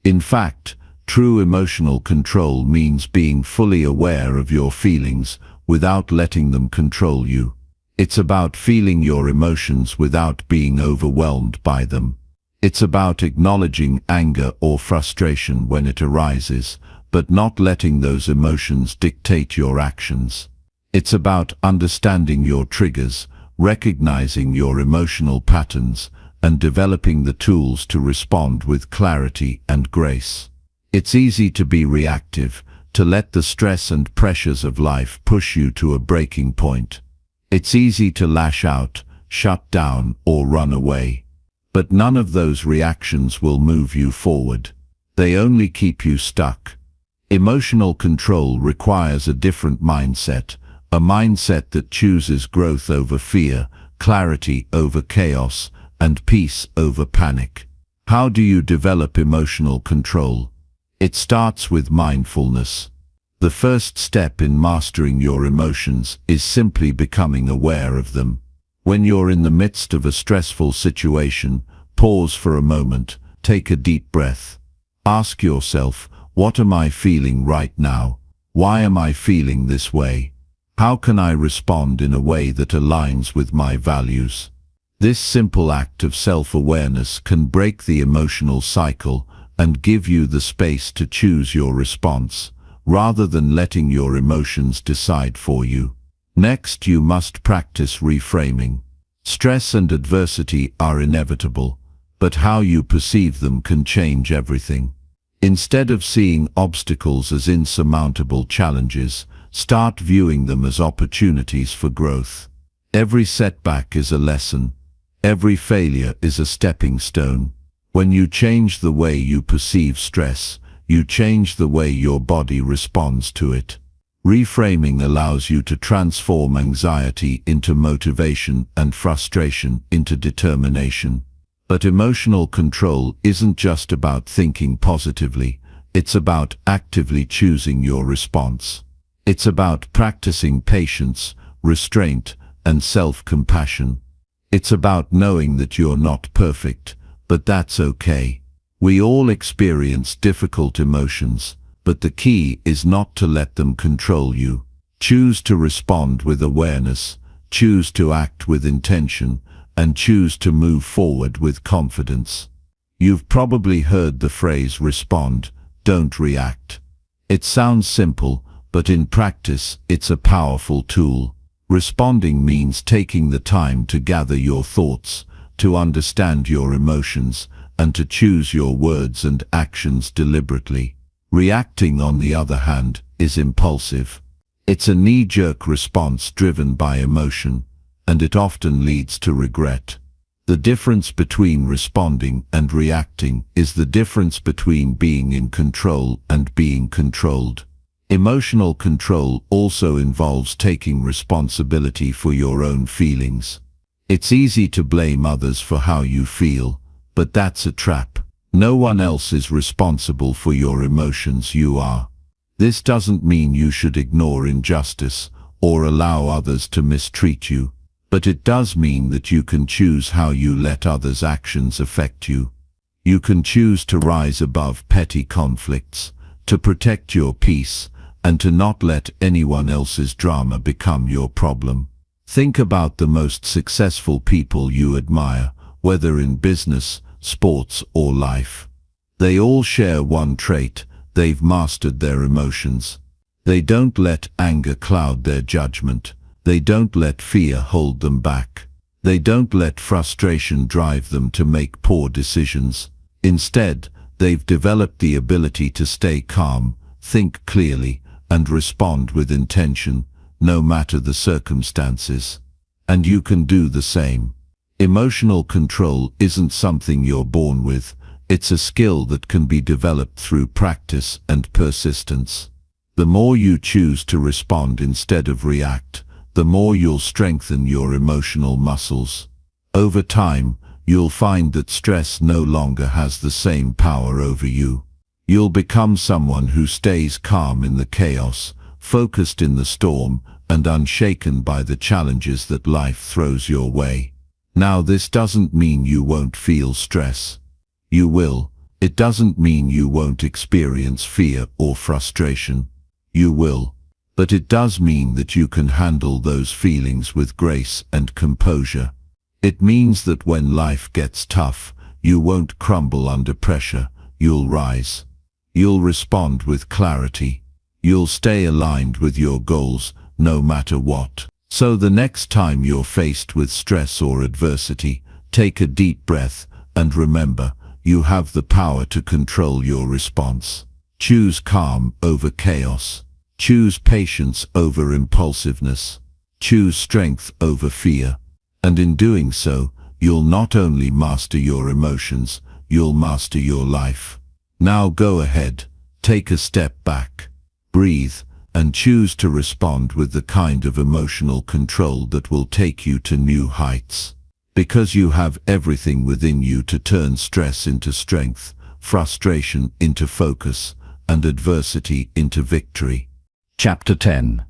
In fact, True emotional control means being fully aware of your feelings without letting them control you. It's about feeling your emotions without being overwhelmed by them. It's about acknowledging anger or frustration when it arises, but not letting those emotions dictate your actions. It's about understanding your triggers, recognizing your emotional patterns, and developing the tools to respond with clarity and grace. It's easy to be reactive, to let the stress and pressures of life push you to a breaking point. It's easy to lash out, shut down, or run away. But none of those reactions will move you forward. They only keep you stuck. Emotional control requires a different mindset, a mindset that chooses growth over fear, clarity over chaos, and peace over panic. How do you develop emotional control? It starts with mindfulness. The first step in mastering your emotions is simply becoming aware of them. When you're in the midst of a stressful situation, pause for a moment, take a deep breath. Ask yourself, what am I feeling right now? Why am I feeling this way? How can I respond in a way that aligns with my values? This simple act of self-awareness can break the emotional cycle and give you the space to choose your response, rather than letting your emotions decide for you. Next, you must practice reframing. Stress and adversity are inevitable, but how you perceive them can change everything. Instead of seeing obstacles as insurmountable challenges, start viewing them as opportunities for growth. Every setback is a lesson. Every failure is a stepping stone. When you change the way you perceive stress, you change the way your body responds to it. Reframing allows you to transform anxiety into motivation and frustration into determination. But emotional control isn't just about thinking positively, it's about actively choosing your response. It's about practicing patience, restraint, and self-compassion. It's about knowing that you're not perfect, but that's okay. We all experience difficult emotions, but the key is not to let them control you. Choose to respond with awareness, choose to act with intention, and choose to move forward with confidence. You've probably heard the phrase respond, don't react. It sounds simple, but in practice, it's a powerful tool. Responding means taking the time to gather your thoughts, to understand your emotions, and to choose your words and actions deliberately. Reacting, on the other hand, is impulsive. It's a knee-jerk response driven by emotion, and it often leads to regret. The difference between responding and reacting is the difference between being in control and being controlled. Emotional control also involves taking responsibility for your own feelings. It's easy to blame others for how you feel, but that's a trap. No one else is responsible for your emotions, you are. This doesn't mean you should ignore injustice or allow others to mistreat you, but it does mean that you can choose how you let others' actions affect you. You can choose to rise above petty conflicts, to protect your peace, and to not let anyone else's drama become your problem. Think about the most successful people you admire, whether in business, sports, or life. They all share one trait: they've mastered their emotions. They don't let anger cloud their judgment. They don't let fear hold them back. They don't let frustration drive them to make poor decisions. Instead, they've developed the ability to stay calm, think clearly, and respond with intention, no matter the circumstances. And you can do the same. Emotional control isn't something you're born with. It's a skill that can be developed through practice and persistence. The more you choose to respond instead of react, the more you'll strengthen your emotional muscles. Over time, you'll find that stress no longer has the same power over you. You'll become someone who stays calm in the chaos, focused in the storm, and unshaken by the challenges that life throws your way. Now, this doesn't mean you won't feel stress. You will, It doesn't mean you won't experience fear or frustration. You will. But it does mean that you can handle those feelings with grace and composure. It means that when life gets tough, you won't crumble under pressure. You'll rise. You'll respond with clarity. You'll stay aligned with your goals, no matter what. So the next time you're faced with stress or adversity, take a deep breath and remember, you have the power to control your response. Choose calm over chaos. Choose patience over impulsiveness. Choose strength over fear. And in doing so, you'll not only master your emotions, you'll master your life. Now go ahead, take a step back, breathe, and choose to respond with the kind of emotional control that will take you to new heights. Because you have everything within you to turn stress into strength, frustration into focus, and adversity into victory. Chapter 10.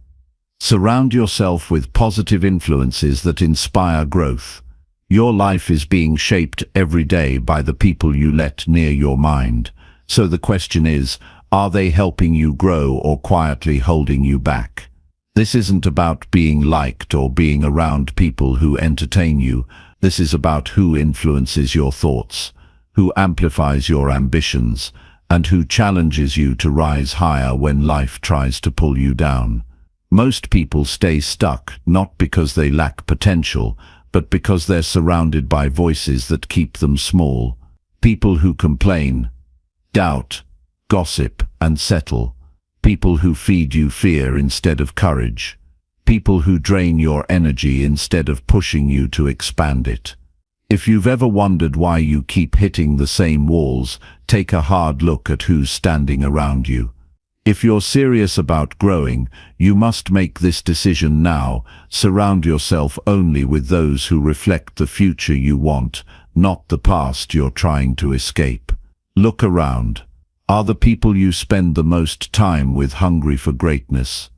Surround yourself with positive influences that inspire growth. Your life is being shaped every day by the people you let near your mind. So the question is, are they helping you grow or quietly holding you back? This isn't about being liked or being around people who entertain you. This is about who influences your thoughts, who amplifies your ambitions, and who challenges you to rise higher when life tries to pull you down. Most people stay stuck not because they lack potential, but because they're surrounded by voices that keep them small. People who complain, doubt, gossip, and settle. People who feed you fear instead of courage. People who drain your energy instead of pushing you to expand it. If you've ever wondered why you keep hitting the same walls, take a hard look at who's standing around you. If you're serious about growing, you must make this decision now. Surround yourself only with those who reflect the future you want, not the past you're trying to escape. Look around. Are the people you spend the most time with hungry for greatness?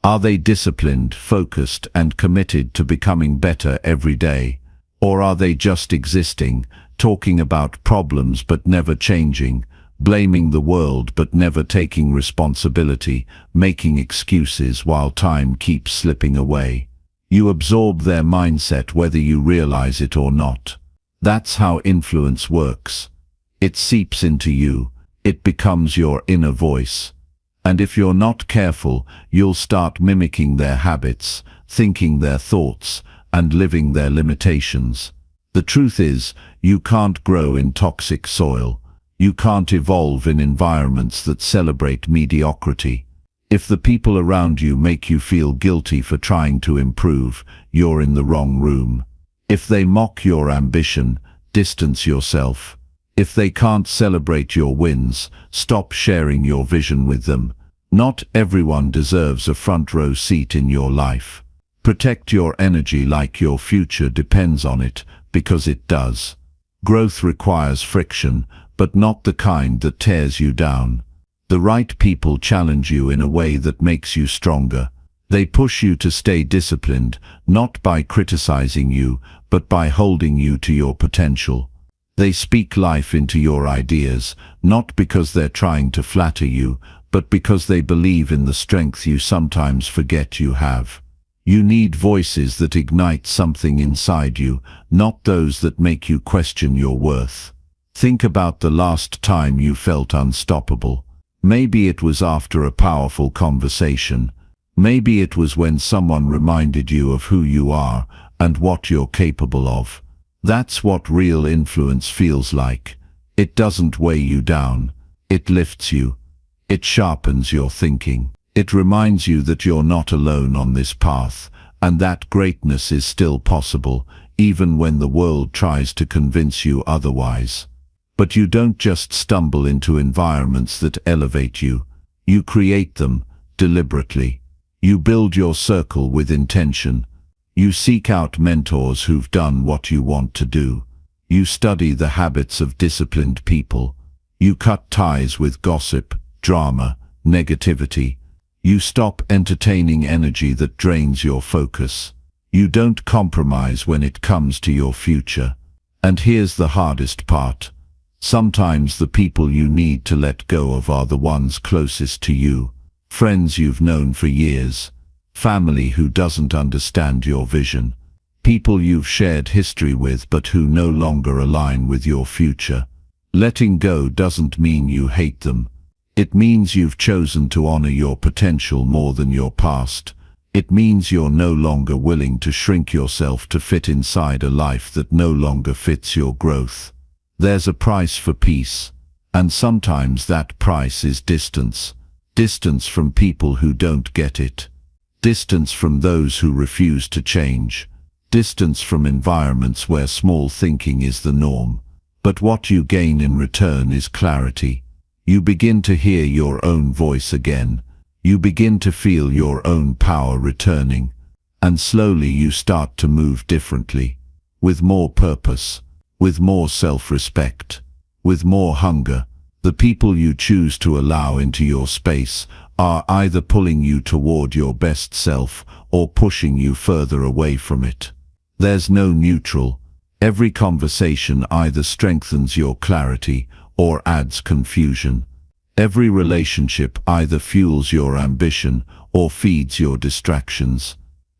Are they disciplined, focused, and committed to becoming better every day? Or are they just existing, talking about problems but never changing, blaming the world but never taking responsibility, making excuses while time keeps slipping away? You absorb their mindset whether you realize it or not. That's how influence works. It seeps into you. It becomes your inner voice. And if you're not careful, you'll start mimicking their habits, thinking their thoughts, and living their limitations. The truth is, you can't grow in toxic soil. You can't evolve in environments that celebrate mediocrity. If the people around you make you feel guilty for trying to improve, you're in the wrong room. If they mock your ambition, distance yourself. If they can't celebrate your wins, stop sharing your vision with them. Not everyone deserves a front row seat in your life. Protect your energy like your future depends on it, because it does. Growth requires friction, but not the kind that tears you down. The right people challenge you in a way that makes you stronger. They push you to stay disciplined, not by criticizing you, but by holding you to your potential. They speak life into your ideas, not because they're trying to flatter you, but because they believe in the strength you sometimes forget you have. You need voices that ignite something inside you, not those that make you question your worth. Think about the last time you felt unstoppable. Maybe it was after a powerful conversation. Maybe it was when someone reminded you of who you are and what you're capable of. That's what real influence feels like. It doesn't weigh you down. It lifts you. It sharpens your thinking. It reminds you that you're not alone on this path, and that greatness is still possible, even when the world tries to convince you otherwise. But you don't just stumble into environments that elevate you. You create them deliberately. You build your circle with intention. You seek out mentors who've done what you want to do. You study the habits of disciplined people. You cut ties with gossip, drama, negativity. You stop entertaining energy that drains your focus. You don't compromise when it comes to your future. And here's the hardest part. Sometimes the people you need to let go of are the ones closest to you. Friends you've known for years. Family who doesn't understand your vision. People you've shared history with but who no longer align with your future. Letting go doesn't mean you hate them. It means you've chosen to honor your potential more than your past. It means you're no longer willing to shrink yourself to fit inside a life that no longer fits your growth. There's a price for peace, and sometimes that price is distance. Distance from people who don't get it. Distance from those who refuse to change. Distance from environments where small thinking is the norm. But what you gain in return is clarity. You begin to hear your own voice again. You begin to feel your own power returning. And slowly you start to move differently. With more purpose. With more self-respect. With more hunger. The people you choose to allow into your space are either pulling you toward your best self or pushing you further away from it. There's no neutral. Every conversation either strengthens your clarity or adds confusion. Every relationship either fuels your ambition or feeds your distractions.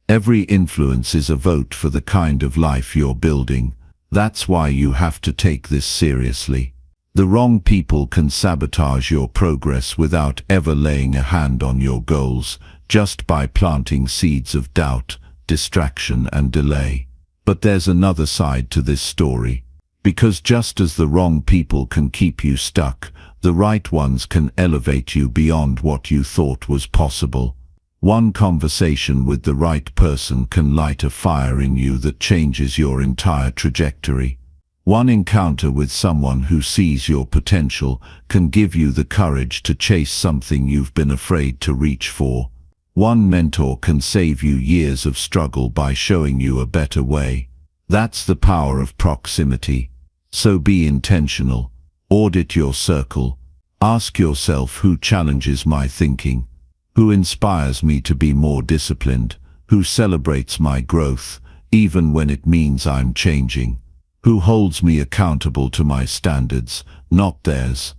Every influence is a vote for the kind of life you're building. That's why you have to take this seriously. The wrong people can sabotage your progress without ever laying a hand on your goals, just by planting seeds of doubt, distraction and delay. But there's another side to this story. Because just as the wrong people can keep you stuck, the right ones can elevate you beyond what you thought was possible. One conversation with the right person can light a fire in you that changes your entire trajectory. One encounter with someone who sees your potential can give you the courage to chase something you've been afraid to reach for. One mentor can save you years of struggle by showing you a better way. That's the power of proximity. So be intentional. Audit your circle. Ask yourself who challenges my thinking, who inspires me to be more disciplined, who celebrates my growth, even when it means I'm changing, who holds me accountable to my standards, not theirs.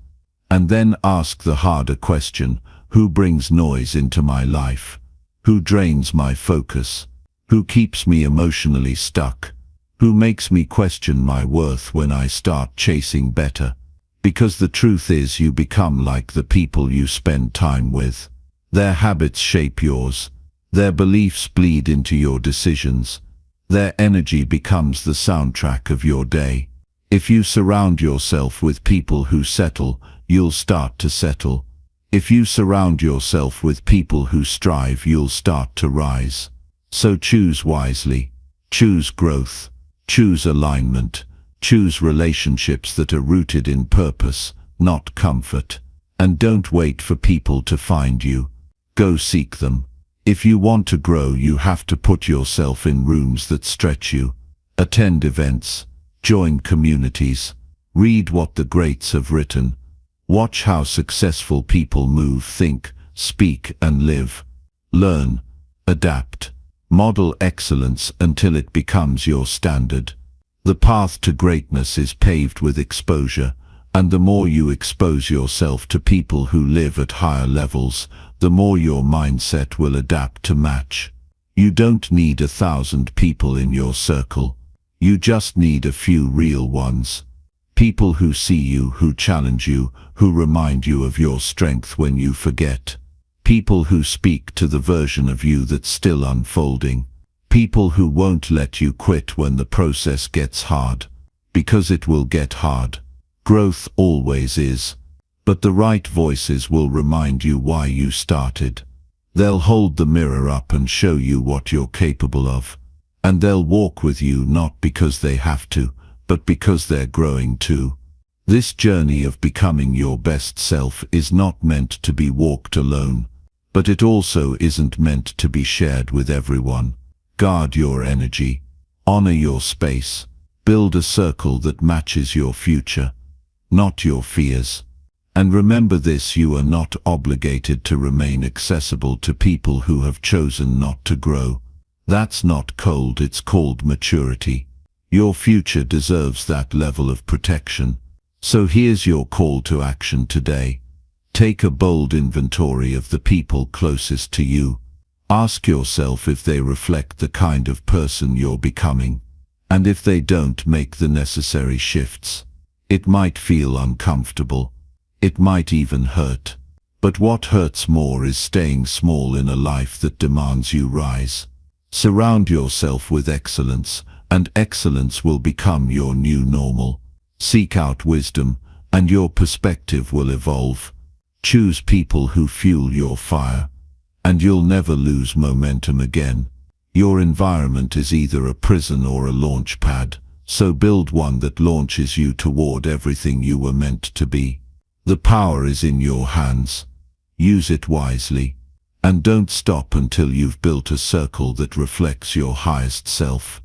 And then ask the harder question, who brings noise into my life, who drains my focus, who keeps me emotionally stuck, who makes me question my worth when I start chasing better. Because the truth is you become like the people you spend time with. Their habits shape yours. Their beliefs bleed into your decisions. Their energy becomes the soundtrack of your day. If you surround yourself with people who settle, you'll start to settle. If you surround yourself with people who strive, you'll start to rise. So choose wisely. Choose growth. Choose alignment. Choose relationships that are rooted in purpose, not comfort. And don't wait for people to find you. Go seek them. If you want to grow, you have to put yourself in rooms that stretch you. Attend events. Join communities. Read what the greats have written. Watch how successful people move, think, speak and live. Learn. Adapt. Model excellence until it becomes your standard. The path to greatness is paved with exposure, and the more you expose yourself to people who live at higher levels, the more your mindset will adapt to match. You don't need 1,000 people in your circle. You just need a few real ones. People who see you, who challenge you, who remind you of your strength when you forget. People who speak to the version of you that's still unfolding. People who won't let you quit when the process gets hard. Because it will get hard. Growth always is. But the right voices will remind you why you started. They'll hold the mirror up and show you what you're capable of. And they'll walk with you not because they have to, but because they're growing too. This journey of becoming your best self is not meant to be walked alone. But it also isn't meant to be shared with everyone. Guard your energy. Honor your space. Build a circle that matches your future, not your fears. And remember this: you are not obligated to remain accessible to people who have chosen not to grow. That's not cold, it's called maturity. Your future deserves that level of protection. So here's your call to action today. Take a bold inventory of the people closest to you. Ask yourself if they reflect the kind of person you're becoming. And if they don't, make the necessary shifts. It might feel uncomfortable. It might even hurt. But what hurts more is staying small in a life that demands you rise. Surround yourself with excellence, and excellence will become your new normal. Seek out wisdom, and your perspective will evolve. Choose people who fuel your fire, and you'll never lose momentum again. Your environment is either a prison or a launch pad, so build one that launches you toward everything you were meant to be. The power is in your hands. Use it wisely, and don't stop until you've built a circle that reflects your highest self.